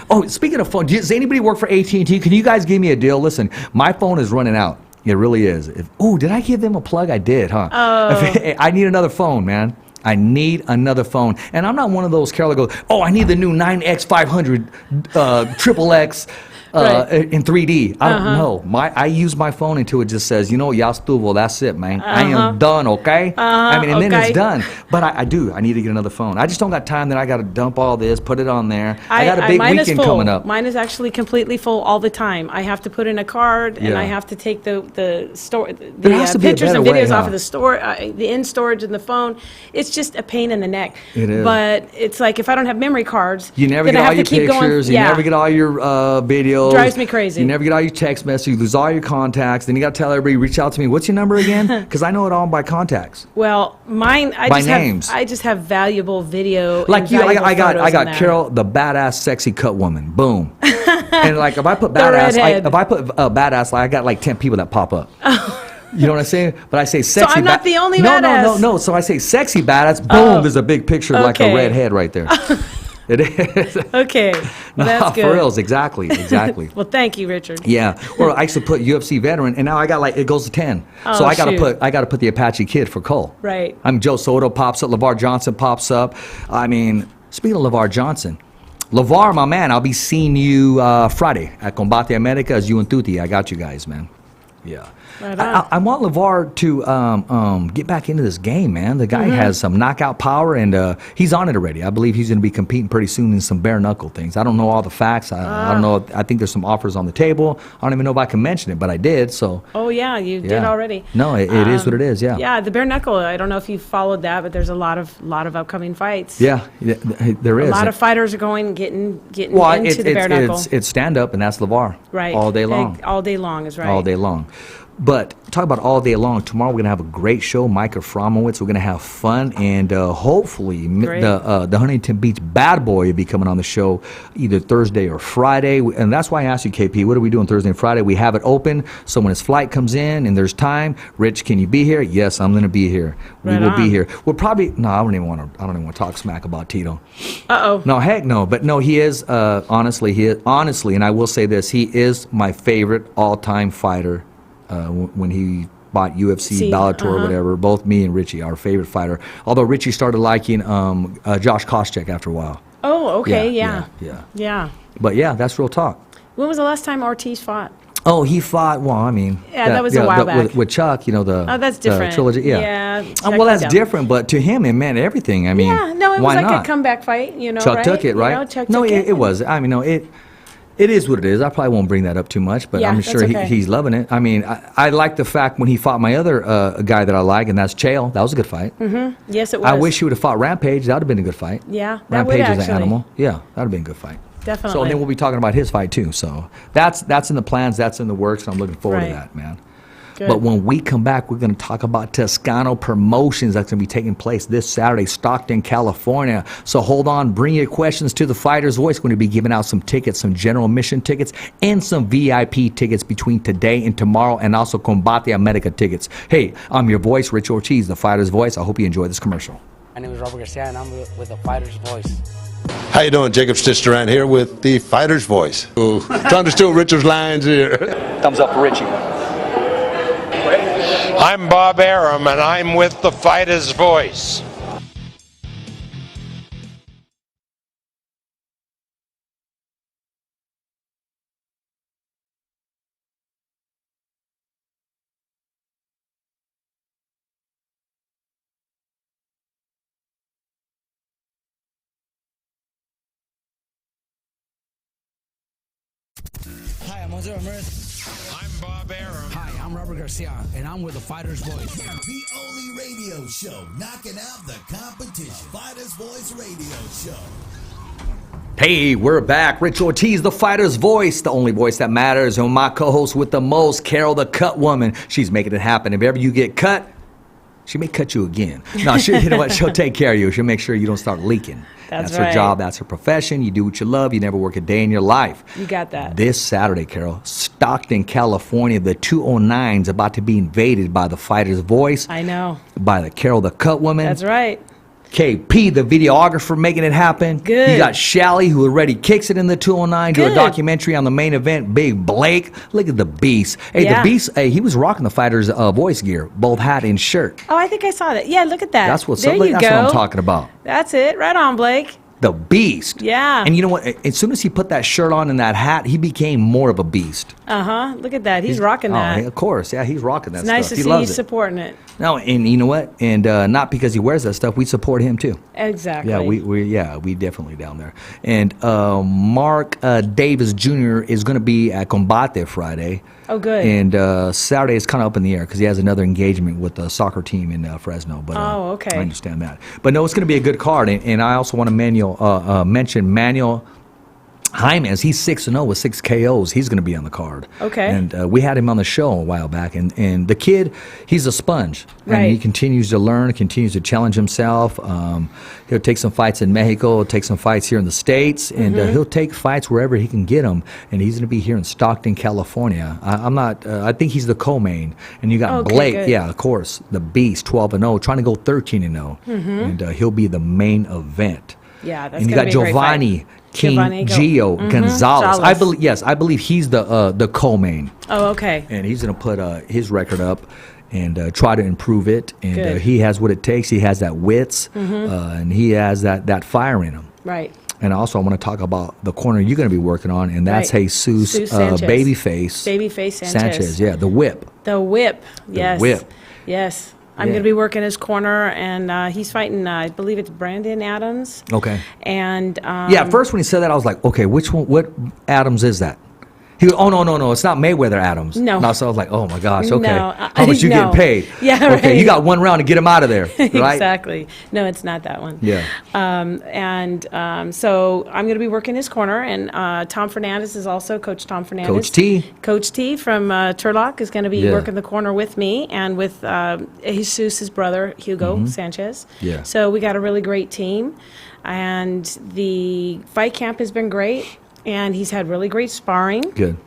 Oh, speaking of phone, does anybody work for AT&T? Can you guys give me a deal? Listen, my phone is running out. It really is. Did I give them a plug? I did, huh? Oh. I need another phone, man. I need another phone. And I'm not one of those, Carol, that goes, I need the new 9X500 triple X in 3D. I don't know. I use my phone until it just says, ya estuvo, that's it, man. I am done, okay? And then it's done. But I do. I need to get another phone. I just don't got time that I got to dump all this, put it on there. I got a big weekend coming up. Mine is actually completely full all the time. I have to put in a card, and I have to take the pictures and videos off of the store, the in storage in the phone. It's just a pain in the neck. It is. But it's like if I don't have memory cards, you never get all your pictures. You never get all your videos. Drives me crazy. You never get all your text messages. You lose all your contacts. Then you got to tell everybody, reach out to me. What's your number again? Because I know it all by contacts. Well, mine, names. I just have valuable video. Like you, I got Carol, the badass, sexy cut woman. Boom. And like if I put badass, if I put badass, I got like 10 people that pop up. You know what I'm saying? But I say sexy. So I'm not the only badass. No. So I say sexy badass. Boom. There's a big picture of like a red head right there. It is. Okay. Well, that's good. For reals, exactly. Well, thank you, Richard. Yeah. Or I used to put UFC veteran, and now I got it goes to 10. So I got to put the Apache Kid for Cole. Right. Joe Soto pops up, LeVar Johnson pops up. Speaking of LeVar Johnson, LeVar, my man, I'll be seeing you Friday at Combate America as you and Tuti. I got you guys, man. Yeah. Right I want LeVar to get back into this game, man. The guy has some knockout power, and he's on it already. I believe he's going to be competing pretty soon in some bare knuckle things. I don't know all the facts. I don't know. I think there's some offers on the table. I don't even know if I can mention it, but I did. So. Oh yeah, you did already. No, it is what it is. Yeah. Yeah, the bare knuckle. I don't know if you followed that, but there's a lot of upcoming fights. Yeah, there is. A lot of fighters are getting into the bare knuckle. It's stand up, and that's LeVar. Right. All day long. All day long is right. All day long. But talk about all day long. Tomorrow we're going to have a great show. Micah Fromowitz. We're going to have fun. And hopefully the Huntington Beach Bad Boy will be coming on the show either Thursday or Friday. And that's why I asked you, KP, what are we doing Thursday and Friday? We have it open. So when his flight comes in and there's time, Rich, can you be here? Yes, I'm going to be here. We will be here. We'll probably, I don't even want to talk smack about Tito. Uh-oh. No, heck no. But no, he is, honestly, and I will say this, he is my favorite all-time fighter. When he bought UFC, Bellator, or whatever, both me and Richie, our favorite fighter. Although Richie started liking Josh Koscheck after a while. Oh, okay, yeah. But yeah, that's real talk. When was the last time Ortiz fought? Oh, he fought. Well, that was a while back with Chuck. That's different. Trilogy. Yeah. Well, that's different, but to him, it meant everything. It was like a comeback fight. Chuck took it, right? Chuck took it. It was. It is what it is. I probably won't bring that up too much, but I'm sure he's loving it. I like the fact when he fought my other guy that I like, and that's Chael. That was a good fight. Mm-hmm. Yes, it was. I wish he would have fought Rampage. That would have been a good fight. Yeah, that Rampage is an animal. Yeah, that would have been a good fight. Definitely. So then we'll be talking about his fight too. So that's in the plans. That's in the works, and I'm looking forward to that, man. Good. But when we come back, we're going to talk about Toscano Promotions that's going to be taking place this Saturday, Stockton, California. So hold on, bring your questions to the Fighter's Voice. We're going to be giving out some tickets, some general admission tickets, and some VIP tickets between today and tomorrow, and also Combate America tickets. Hey, I'm your voice, Rich Ortiz, the Fighter's Voice. I hope you enjoy this commercial. My name is Robert Garcia, and I'm with the Fighter's Voice. How you doing? Jacob Stitch-Durant here with the Fighter's Voice. Ooh, trying to steal Richard's lines here. Thumbs up for Richie. I'm Bob Arum, and I'm with the Fighter's Voice. Hi, I'm Jose Ramirez. I'm Bob Arum. Hi, I'm Robert Garcia, and I'm with the Fighter's Voice. The only radio show knocking out the competition. Fighter's Voice Radio Show. Hey, we're back. Rich Ortiz, the fighter's voice, the only voice that matters. And my co-host with the most, Carol, the cut woman. She's making it happen. If ever you get cut, she may cut you again. No, you know what? She'll take care of you. She'll make sure you don't start leaking. That's her right. job. That's her profession. You do what you love. You never work a day in your life. You got that. This Saturday, Carol, Stockton, California, the 209 is about to be invaded by the fighter's voice. I know. By the Carol, the cut woman. That's right. KP, the videographer, making it happen. Good. You got Shally, who already kicks it in the 209. Do a Good. documentary on the main event. Big Blake. Look at the Beast. Hey, Yeah. the Beast, hey, he was rocking the fighter's voice gear, both hat and shirt. Oh, I think I saw that. Yeah, look at that. That's what's there up. Look, you that's go. what I'm talking about. That's it. Right on, Blake. The Beast. Yeah. And you know what? As soon as he put that shirt on and that hat, he became more of a beast. Uh-huh. Look at that. He's rocking that. Oh, of course. Yeah, he's rocking that It's stuff. nice to he see loves you it. supporting it. No, and you know what? And not because he wears that stuff, we support him too. Exactly. Yeah, we definitely down there. And Mark Davis Jr. is going to be at Combate Friday. Oh, good. And Saturday is kind of up in the air because he has another engagement with the soccer team in Fresno. But Oh, okay. I understand that. But no, it's going to be a good card. And I also want to mention Manuel Jaimes. He's 6-0 with 6 KOs. He's going to be on the card. Okay. And we had him on the show a while back. And the kid, he's a sponge. And Right. he continues to learn, continues to challenge himself. He'll take some fights in Mexico, he'll take some fights here in the States, and Mm-hmm. he'll take fights wherever he can get them. And he's going to be here in Stockton, California. I think he's the co-main. And you got Okay, Blake, good. yeah, of course, the Beast, 12-0, trying to go 13-0. And he'll be the main event. Yeah, that's And you gonna got be a great Giovanni fight. King Giovanni Gio Gonzalez. Gonzalez. I believe he's the co-main. Oh, okay. And he's going to put his record up and try to improve it. And Good. he has what it takes. He has that wits, and he has that fire in him. Right. And also, I want to talk about the corner you're going to be working on, and that's Right. Jesus Sanchez. Babyface. Babyface Sanchez. Yeah, the whip. The whip. Yes. whip. Yes. I'm Yeah. going to be working his corner, and he's fighting, I believe it's Brandon Adams. Okay. And Yeah, at first when he said that, I was like, okay, which one? What Adams is that? He goes, oh, no, it's not Mayweather Adams. No. So I was like, oh my gosh, okay. No, How much you no. getting paid? Yeah, Okay, right. you got one round to get him out of there, right? Exactly. No, it's not that one. Yeah. So I'm going to be working his corner, and Tom Fernandez is also Coach Tom Fernandez. Coach T. Coach T from Turlock is going to be Yeah. working the corner with me and with Jesus, his brother, Hugo Sanchez. Yeah. So we got a really great team, and the fight camp has been great, and he's had really great sparring. Good.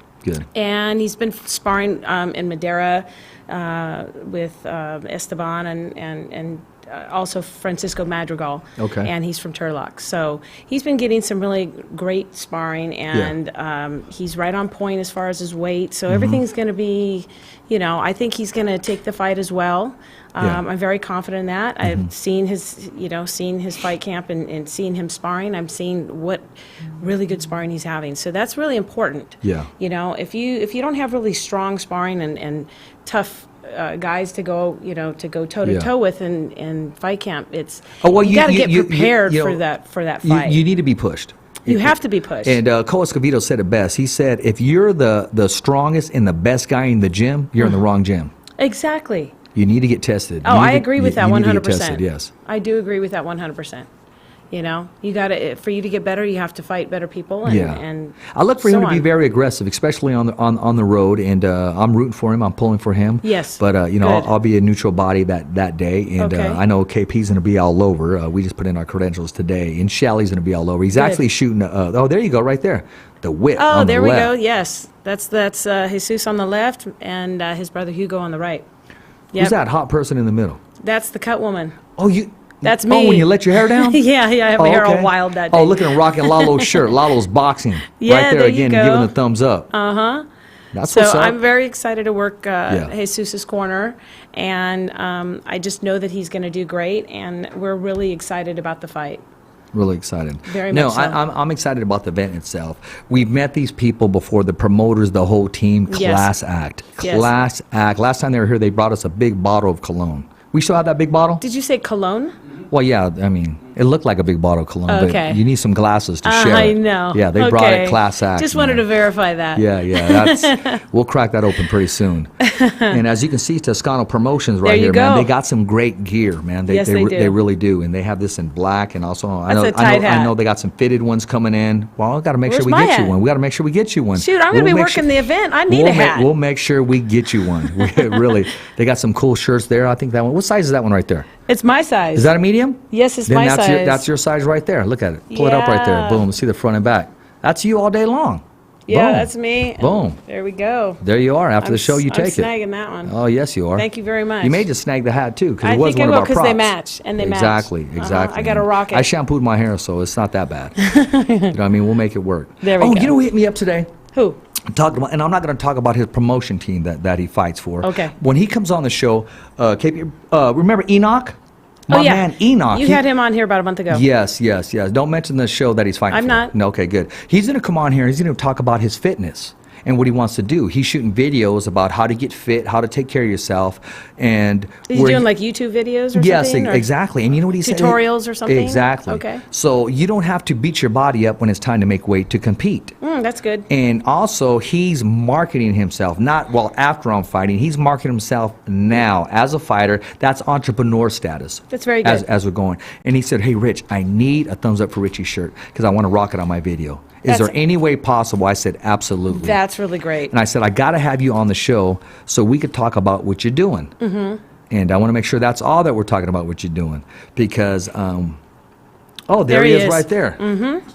And he's been sparring in Madera with Esteban and also Francisco Madrigal. Okay. And he's from Turlock. So he's been getting some really great sparring, and he's right on point as far as his weight. So everything's going to be, I think he's going to take the fight as well. Yeah. I'm very confident in that. I've seen his fight camp and seen him sparring. I'm seeing what really good sparring he's having. So that's really important. Yeah. If you don't have really strong sparring and tough guys to go toe to toe with in fight camp, it's you got to get prepared for that fight. You need to be pushed. You have to be pushed. And Cole Escovedo said it best. He said, if you're the strongest and the best guy in the gym, you're in the wrong gym. Exactly. You need to get tested. Oh, I agree with that you need to 100%. get tested, yes. I do agree with that 100%. You got to, for you to get better, you have to fight better people. And I look for him so to be on. very aggressive, especially on the road, and I'm rooting for him. I'm pulling for him. Yes. But Good. I'll be a neutral body that day, and Okay. I know KP's going to be all over. We just put in our credentials today, and Shally's going to be all over. He's actually shooting. There you go, right there, the whip. Oh, on there the we left. go. Yes, that's Jesus on the left and his brother Hugo on the right. Yep. Who's that hot person in the middle? That's the cut woman. Oh, you. That's Oh, me. when you let your hair down? yeah, I have my hair all wild that day. Oh, look at him rocking Lalo's shirt. Lalo's boxing. Yeah, right there there you again, go. giving the thumbs up. Uh-huh. That's So what's up. I'm very excited to work Yeah. Jesus's corner, and I just know that he's going to do great, and we're really excited about the fight. Really excited. Very no, much so. I'm excited about the event itself. We've met these people before, the promoters, the whole team. Yes. Class act. Yes. Class act. Last time they were here, they brought us a big bottle of cologne. We still have that big bottle? Did you say cologne? Well, yeah, I mean, it looked like a big bottle of cologne, Okay. but you need some glasses to share I it. know. Yeah, they brought Okay. it class act. Just wanted man. to verify that. Yeah, we'll crack that open pretty soon. And as you can see, Toscano Promotions right There you here, man. go. They got some great gear, man. Yes, they do. They really do, and they have this in black, and also I That's know a tight I hat. know they got some fitted ones coming in. Well, I got to make Where's sure we my get you hat? one. We got to make sure we get you one. Shoot, I'm going to be working the event. I need a hat. We'll make sure we get you one. Really, they got some cool shirts there. I think that one. What size is that one right there? It's my size. Is that a medium? Yes, it's Then my that's size. that's your size right there. Look at it. Pull it up right there. Yeah. Boom. See the front and back. That's you all day long. Yeah, Boom. that's me. Boom. There we go. There you are. After the show, you take I'm it. snagging that one. Oh, yes, you are. Thank you very much. You may just snag the hat, too, because I it was think I one will, of our 'cause props. they match, and they match. Exactly, Uh-huh. exactly. I gotta rock it. I shampooed my hair, so it's not that bad. You know what I mean? We'll make it work. There we oh, go. you know who hit me up today? Who? Talking about, and I'm not going to talk about his promotion team that he fights for. Okay. When he comes on the show, KP, remember Enoch? My Oh, yeah. man Enoch. You had him on here about a month ago. Yes. Don't mention the show that he's fighting I'm for. not. No, okay, good. He's going to come on here. He's going to talk about his fitness and what he wants to do. He's shooting videos about how to get fit, how to take care of yourself, and Is he where doing like YouTube videos or yes, something? Or exactly. And you know what he said? tutorials or something? Exactly. Okay. So you don't have to beat your body up when it's time to make weight to compete. That's good. And also, he's marketing himself, not, well, after I'm fighting, he's marketing himself now as a fighter. That's entrepreneur status. That's very good. As we're going. And he said, hey, Rich, I need a thumbs up for Richie's shirt because I want to rock it on my video. Is there any way possible? I said, absolutely. That's really great. And I said, I got to have you on the show so we could talk about what you're doing. Mm-hmm. And I want to make sure that's all that we're talking about, what you're doing. Because, oh, there he is right there. Mm-hmm.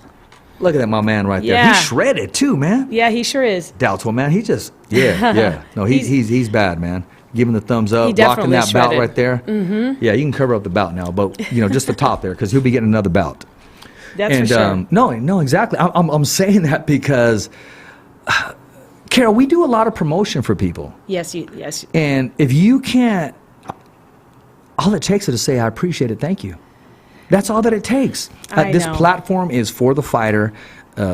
Look at that, my man right there. Yeah. He's shredded too, man. Yeah, he sure is. Doubtful, man. He just, yeah. No, he's bad, man. Give him the thumbs up, He rocking definitely that belt shredded. right there. Mm-hmm. Yeah, you can cover up the belt now, but, just the top there, because he'll be getting another belt. That's for sure. No, exactly. I'm saying that because, Carol, we do a lot of promotion for people. Yes. And if you can't, all it takes is to say, I appreciate it, thank you. That's all that it takes. I This know. platform is for the fighter.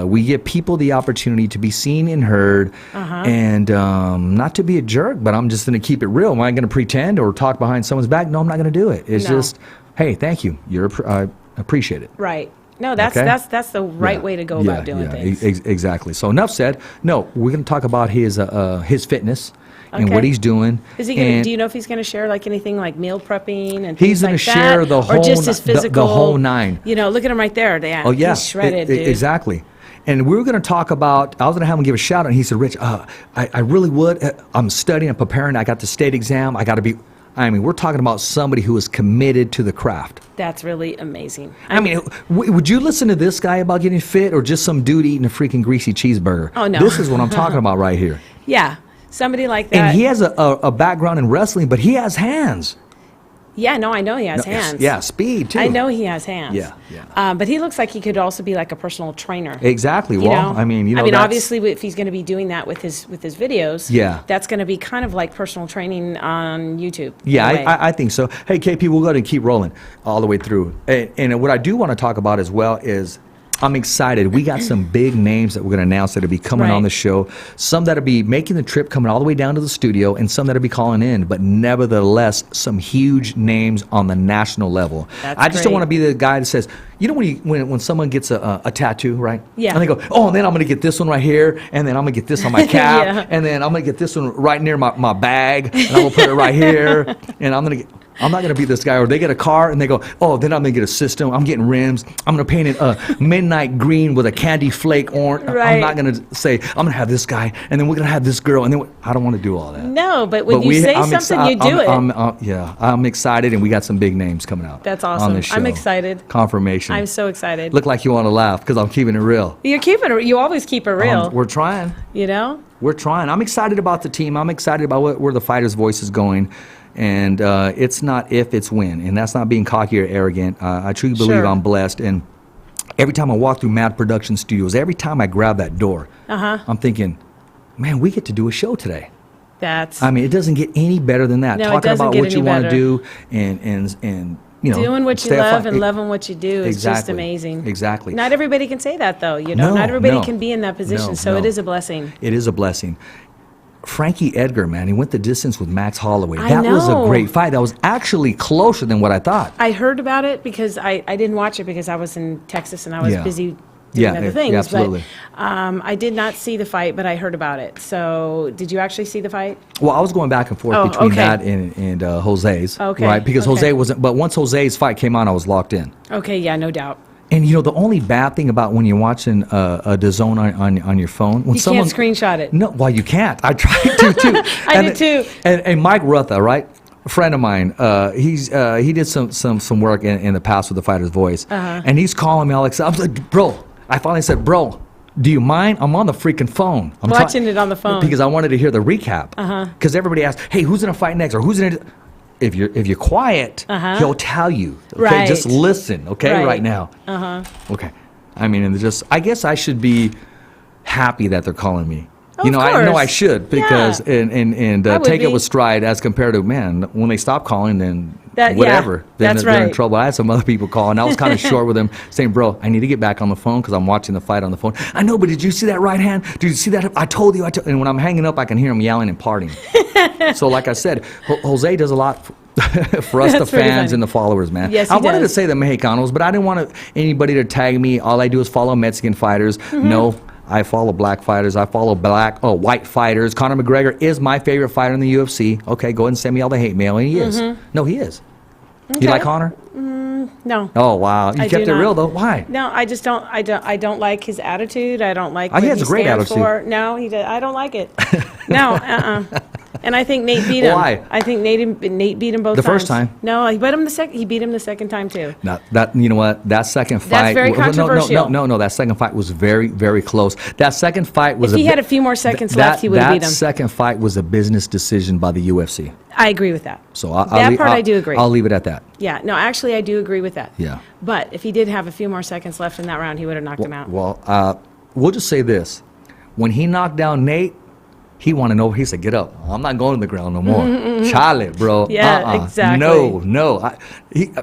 We give people the opportunity to be seen and heard, and not to be a jerk, but I'm just going to keep it real. Am I going to pretend or talk behind someone's back? No, I'm not going to do it. It's No. just, hey, thank you. I appreciate it. Right. No, that's Okay? that's the right way to go about doing things. Exactly. So enough said. No, we're going to talk about his fitness and what Okay. he's doing. Is he gonna? and Do you know if he's going to share like anything like meal prepping and He's things gonna like share that, the or whole just his the physical, whole nine. Look at him right there. Yeah. Oh yeah, He's shredded, dude. Exactly. And we were going to talk about. I was going to have him give a shout out. And he said, "Rich, I really would. I'm studying. I'm preparing. I got the state exam. I got to be." I mean, we're talking about somebody who is committed to the craft. That's really amazing. I mean, would you listen to this guy about getting fit, or just some dude eating a freaking greasy cheeseburger? Oh, no. This is what I'm talking about right here. Yeah, somebody like that. And he has a background in wrestling, but he has hands. Yeah, no, I know he has No, hands. Yeah, speed too. I know he has hands. Yeah. But he looks like he could also be like a personal trainer. Exactly. You Well, know? I mean, that's- obviously, if he's going to be doing that with his videos, Yeah. that's going to be kind of like personal training on YouTube. Yeah, in a way. I think so. Hey, KP, we'll go ahead and keep rolling all the way through. And what I do want to talk about as well is I'm excited. We got some big names that we're going to announce that'll be coming Right. on the show. Some that'll be making the trip, coming all the way down to the studio, and some that'll be calling in. But nevertheless, some huge names on the national level. That's I just don't great. want to be the guy that says, when someone gets a tattoo, right? Yeah. And they go, oh, and then I'm going to get this one right here, and then I'm going to get this on my calf, Yeah. and then I'm going to get this one right near my bag, and I'm going to put it right here, and I'm not going to be this guy. Or they get a car and they go, oh, then I'm going to get a system. I'm getting rims. I'm going to paint it midnight green with a candy flake orange. I'm Right. not going to say, I'm going to have this guy, and then we're going to have this girl, and then I don't want to do all that. No, but when you say something, you do it. I'm excited, and we got some big names coming out. That's On awesome. this show. I'm excited. Confirmation. I'm so excited. Look like you want to laugh because I'm keeping it real. You always keep it real. We're trying. We're trying. I'm excited about the team. I'm excited about where the fighter's voice is going. And it's not if, it's when. And that's not being cocky or arrogant. I truly believe Sure. I'm blessed. And every time I walk through Mad Production Studios, every time I grab that door, I'm thinking, man, we get to do a show today. I mean, it doesn't get any better than that. No, it Talking doesn't about get what you any want to better. do and doing what you stay love afloat. and loving what you do is just Exactly. amazing. Exactly. Not everybody can say that, though. No, Not everybody no. can be in that position, No, so no. it is a blessing. It is a blessing. Frankie Edgar, man, he went the distance with Max Holloway. I That was a know. great fight. That was actually closer than what I thought. I heard about it because I didn't watch it because I was in Texas and I was Yeah. busy Yeah, doing other yeah, things. absolutely. But I did not see the fight, but I heard about it. So did you actually see the fight? Well, I was going back and forth Oh, between okay. that and Jose's, Okay, right? Because okay. Jose wasn't. But once Jose's fight came on, I was locked in. Okay, yeah, no doubt. And you know, the only bad thing about when you're watching a DAZN on your phone, when You someone can't screenshot it. No, well, you can't. I tried to too. I did too. And Mike Rutha, right, a friend of mine, he did some work in the past with the Fighter's Voice, and he's calling me, Alex. I was like, bro. I finally said, bro, do you mind? I'm on the freaking phone. I'm Watching it on the phone. because I wanted to hear the recap. Because everybody asked, hey, who's gonna fight next, or who's gonna? If you're quiet, he'll tell you. Okay, Right. just listen. Okay, right now. Okay. I mean, and I guess I should be happy that they're calling me. Of I know I course. should because Yeah. and I would take it be. with stride as compared to man when they stop calling then That- yeah, whatever then that's they're in right. trouble. I had some other people call and I was kind of short with them saying, bro, I need to get back on the phone because I'm watching the fight on the phone. I know, but did you see that right hand? Did you see that? I told you. And when I'm hanging up, I can hear them yelling and partying. So like I said, Jose does a lot for us, the That's pretty fans funny. and the followers, man. Yes, he I wanted does. to say the Mexicanos, but I didn't want anybody to tag me. All I do is follow Mexican fighters. Mm-hmm. No, I follow black fighters. I follow white fighters. Conor McGregor is my favorite fighter in the UFC. Okay, go ahead and send me all the hate mail, and he is. No, he is. You Okay. like Conor? No. Oh wow, you I kept do it real not. though. Why? No, I just don't. I don't like his attitude. I don't like. Oh, he what has a great stands attitude. For. No, he did. I don't like it. No. And I think Nate beat him. Why? I think Nate beat him both The times. first time? No, he beat him the second. He beat him the second time too. Now, that you know what? That second fight. That's very controversial. No. That second fight was very, very close. That second fight was. If he had a few more seconds left, he would have beat That him. second fight was a business decision by the UFC. I agree with that. So I'll that leave- part I'll- I do agree. I'll leave it at that. Yeah. No, actually, I do agree with that. Yeah. But if he did have a few more seconds left in that round, he would have knocked him out. Well, we'll just say this: when he knocked down Nate, he wanted to know. He said, "Get up! I'm not going to the ground no more." Chale, bro. Yeah, exactly. No.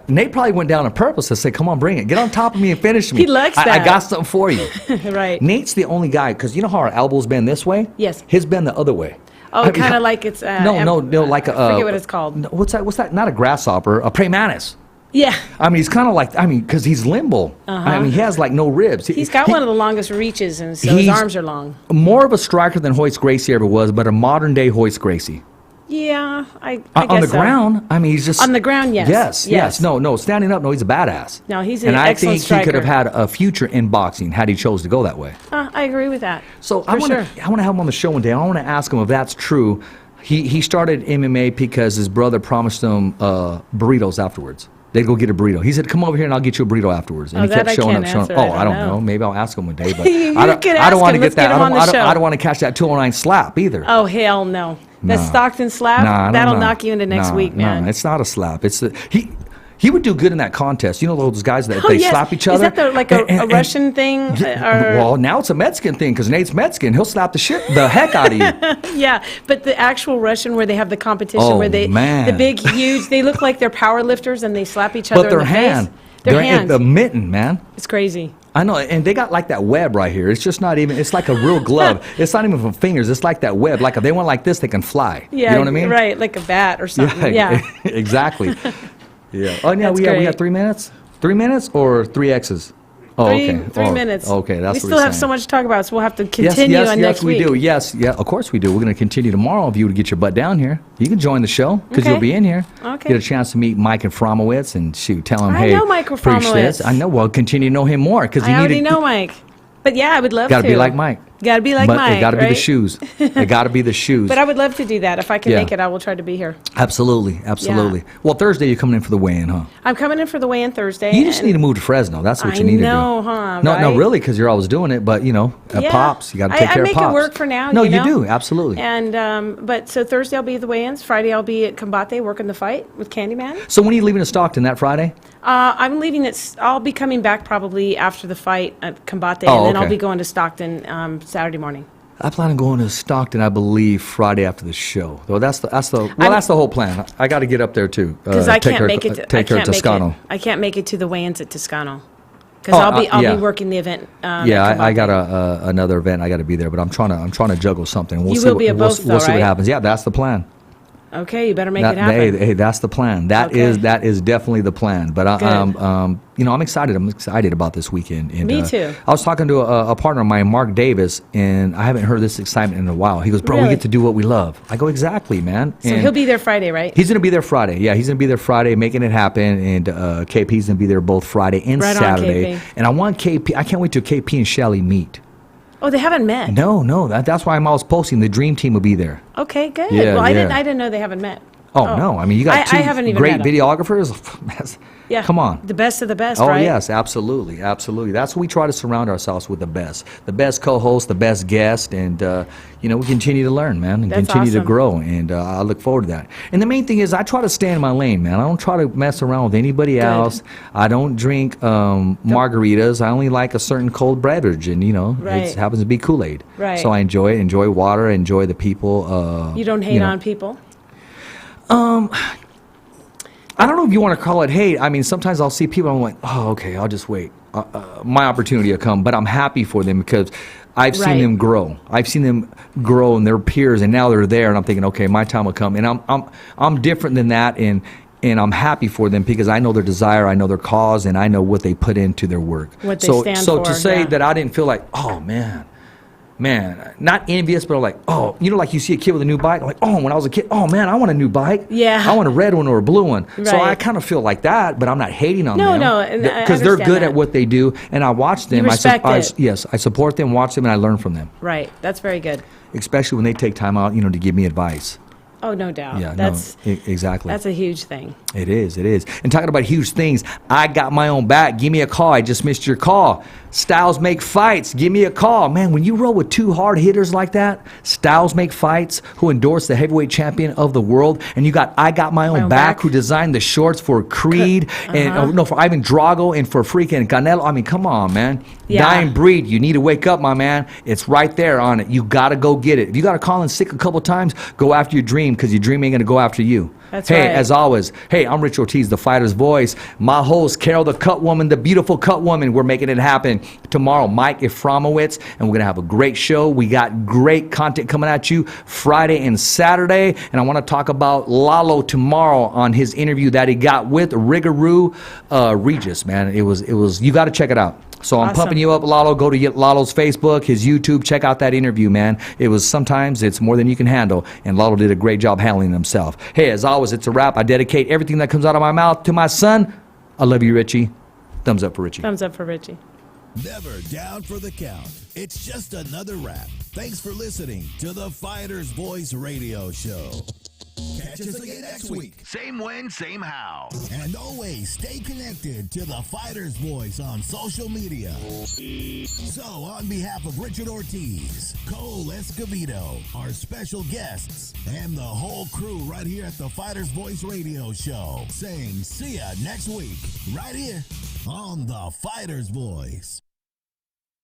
Nate probably went down on purpose to say, "Come on, bring it. Get on top of me and finish me." He likes I that. got something for you. Right. Nate's the only guy because you know how our elbows bend this way. Yes. His bend the other way. Oh, I mean, kind of like it's. no, like a. I forget what it's called. no, What's that? Not a grasshopper. A praying mantis. Yeah. I mean, he's kind of like. I mean, because he's limbo. I mean, he has like no ribs. He's got one of the longest reaches, and so his he's- arms are long. More of a striker than Hoist Gracie ever was, but a modern day Hoist Gracie. Yeah, I On guess the so. ground, I mean, he's just On the ground, yes. Yes. No, standing up, no, he's a badass. No, he's an and I excellent think he could have striker. had a future in boxing had he chose to go that way. I agree with that. So For I want sure. to have him on the show one day. I want to ask him if that's true. He started MMA because his brother promised him burritos afterwards. They'd go get a burrito. He said, "Come over here and I'll get you a burrito afterwards." And Oh, he kept that I showing can't up, showing answer. up. Oh, I I don't don't know. know. Maybe I'll ask him one day, but You I don't could I don't ask want to him. get Let's that. get him on the show. I don't want to catch that 209 slap either. Oh hell no! The No. Stockton slap Nah, that'll no. knock you into next Nah, week, man. No, it's not a slap. It's he would do good in that contest. You know those guys that Oh, they yes. slap each Is other. that like a And- Russian thing? well, now it's a Mexican thing because Nate's Mexican. He'll slap the heck out of you. Yeah, but the actual Russian where they have the competition Oh, where man. the big, huge, they look like they're power lifters and they slap each other But their in the hand, face. Their hands. the mitten, man. It's crazy. I know, and they got like that web right here. It's just not even. It's like a real glove. It's not even from fingers. It's like that web. Like if they went like this, they can fly. Yeah, you know what I mean? right, like a bat or something. Yeah. exactly. Yeah. Oh, yeah. That's We great. got 3 minutes. 3 minutes or 3 X's. Oh, Three okay. minutes. Okay, that's we what still he's have saying. so much to talk about, so we'll have to continue on next we week. do. Yes, yeah, of course we do. We're going to continue tomorrow if you would get your butt down here. You can join the show because Okay. you'll be in here. Okay. Get a chance to meet Mike and Fromowitz and shoot, tell him, I hey, know Mike appreciate this. Fromowitz. I know. Well, continue to know him more because I already know Mike. But yeah, I would love Got to. to be like Mike. Got to be like but Mike. it got to be the right? shoes. It got to be the shoes. But I would love to do that. If I can Yeah. make it, I will try to be here. Absolutely. Well, Thursday you're coming in for the weigh-in, huh? I'm coming in for the weigh-in Thursday. You just and need to move to Fresno. That's what I you need know, to do. huh, No, right? really, because you're always doing it. But Yeah. Pops, you got to I- take I care make of it Pops. work for now, No, you you know? do absolutely. And but so Thursday I'll be at the weigh-ins. Friday I'll be at Combate working the fight with Candyman. So when are you leaving to Stockton that Friday? I'm leaving it. I'll be coming back probably after the fight at Combate, Oh, and then I'll okay. be going to Stockton Saturday morning. I plan on going to Stockton, I believe, Friday after the show. Though that's the whole plan. I got to get up there too. Because I take can't her- make it. Take her to Toscano. I can't make it to the weigh-ins at Toscano Because Oh, I'll yeah. be working the event. Yeah, at I got Combate. another event. I got to be there, but I'm trying to juggle something. We'll You see will be at both, though, we'll see what right? happens. Yeah, that's the plan. Okay, you better make it happen. Hey, that's the plan. That Okay. is definitely the plan. But Good. I'm excited. I'm excited about this weekend. And, Me too. I was talking to a partner of mine, Mark Davis, and I haven't heard this excitement in a while. He goes, "Bro, we Really? get to do what we love." I go, "Exactly, man." So And he'll be there Friday, right? He's gonna be there Friday. Yeah, he's gonna be there Friday, making it happen. And KP's gonna be there both Friday and Right on, Saturday. KP. And I want KP. I can't wait till KP and Shelly meet. Oh, they haven't met. No, that's why I'm always posting. The dream team will be there. Okay, good. Yeah, well, I yeah. didn't know they haven't met. Oh, no, I mean you got I haven't two even great met 'em. videographers. Yeah. Come on. The best of the best, Oh right? yes, absolutely. That's what we try to surround ourselves with, the best co-host, the best guest, and we continue to learn, man, and That's continue to awesome. grow, and I look forward to that. And the main thing is, I try to stay in my lane, man. I don't try to mess around with anybody else. I don't drink margaritas. I only like a certain cold beverage, and Right. it happens to be Kool-Aid. Right. So I enjoy water, enjoy the people. You don't hate on people? I don't know if you want to call it hate. I mean, sometimes I'll see people, I'm like, oh, okay, I'll just wait. My opportunity will come. But I'm happy for them because I've seen Right. them grow. I've seen them grow and their peers, and now they're there, and I'm thinking, okay, my time will come. And I'm different than that, and I'm happy for them because I know their desire, I know their cause, and I know what they put into their work. What they so, stand so to for, say yeah. that I didn't feel like, oh, man, not envious, but like, oh, like you see a kid with a new bike, like, oh, when I was a kid, oh man, I want a new bike. Yeah. I want a red one or a blue one. So Right. I kind of feel like that, but I'm not hating on No, them. no, and I because they're understand good that. at what they do, and I watch them. respect it. Yes, I support them, watch them, and I learn from them, Right. That's very good. especially when they take time out, to give me advice. Oh, no doubt. Yeah, That's exactly. That's a huge thing. It is. And talking about huge things, I got my own back. Give me a call. I just missed your call. Styles Make Fights. Give me a call. Man, when you roll with two hard hitters like that, Styles Make Fights, who endorsed the heavyweight champion of the world, and you got I Got My Own Back, who designed the shorts for Creed, and for Ivan Drago, and for freaking Canelo. I mean, come on, man. Yeah. Dying breed. You need to wake up, my man. It's right there on it. You got to go get it. If you got to call in sick a couple times, go after your dream, because your dream ain't going to go after you. That's hey, right. as always, I'm Rich Ortiz, the Fighter's Voice. My host, Carol the Cut Woman, the beautiful Cut Woman. We're making it happen tomorrow. Mike Eframowitz, and we're going to have a great show. We got great content coming at you Friday and Saturday, and I want to talk about Lalo tomorrow on his interview that he got with Rigaroo Regis, man. It was. You got to check it out. So I'm Awesome. pumping you up, Lalo. Go to Lalo's Facebook, his YouTube. Check out that interview, man. Sometimes it's more than you can handle, and Lalo did a great job handling himself. Hey, as always, it's a wrap. I dedicate everything that comes out of my mouth to my son. I love you, Richie. Thumbs up for Richie. Thumbs up for Richie. Never down for the count. It's just another wrap. Thanks for listening to the Fighter's Voice Radio Show. Catch us again next week. Same when, same how. And always stay connected to the Fighter's Voice on social media. So, on behalf of Richard Ortiz, Cole Escovedo, our special guests, and the whole crew right here at the Fighter's Voice Radio Show, saying see ya next week, right here on the Fighter's Voice.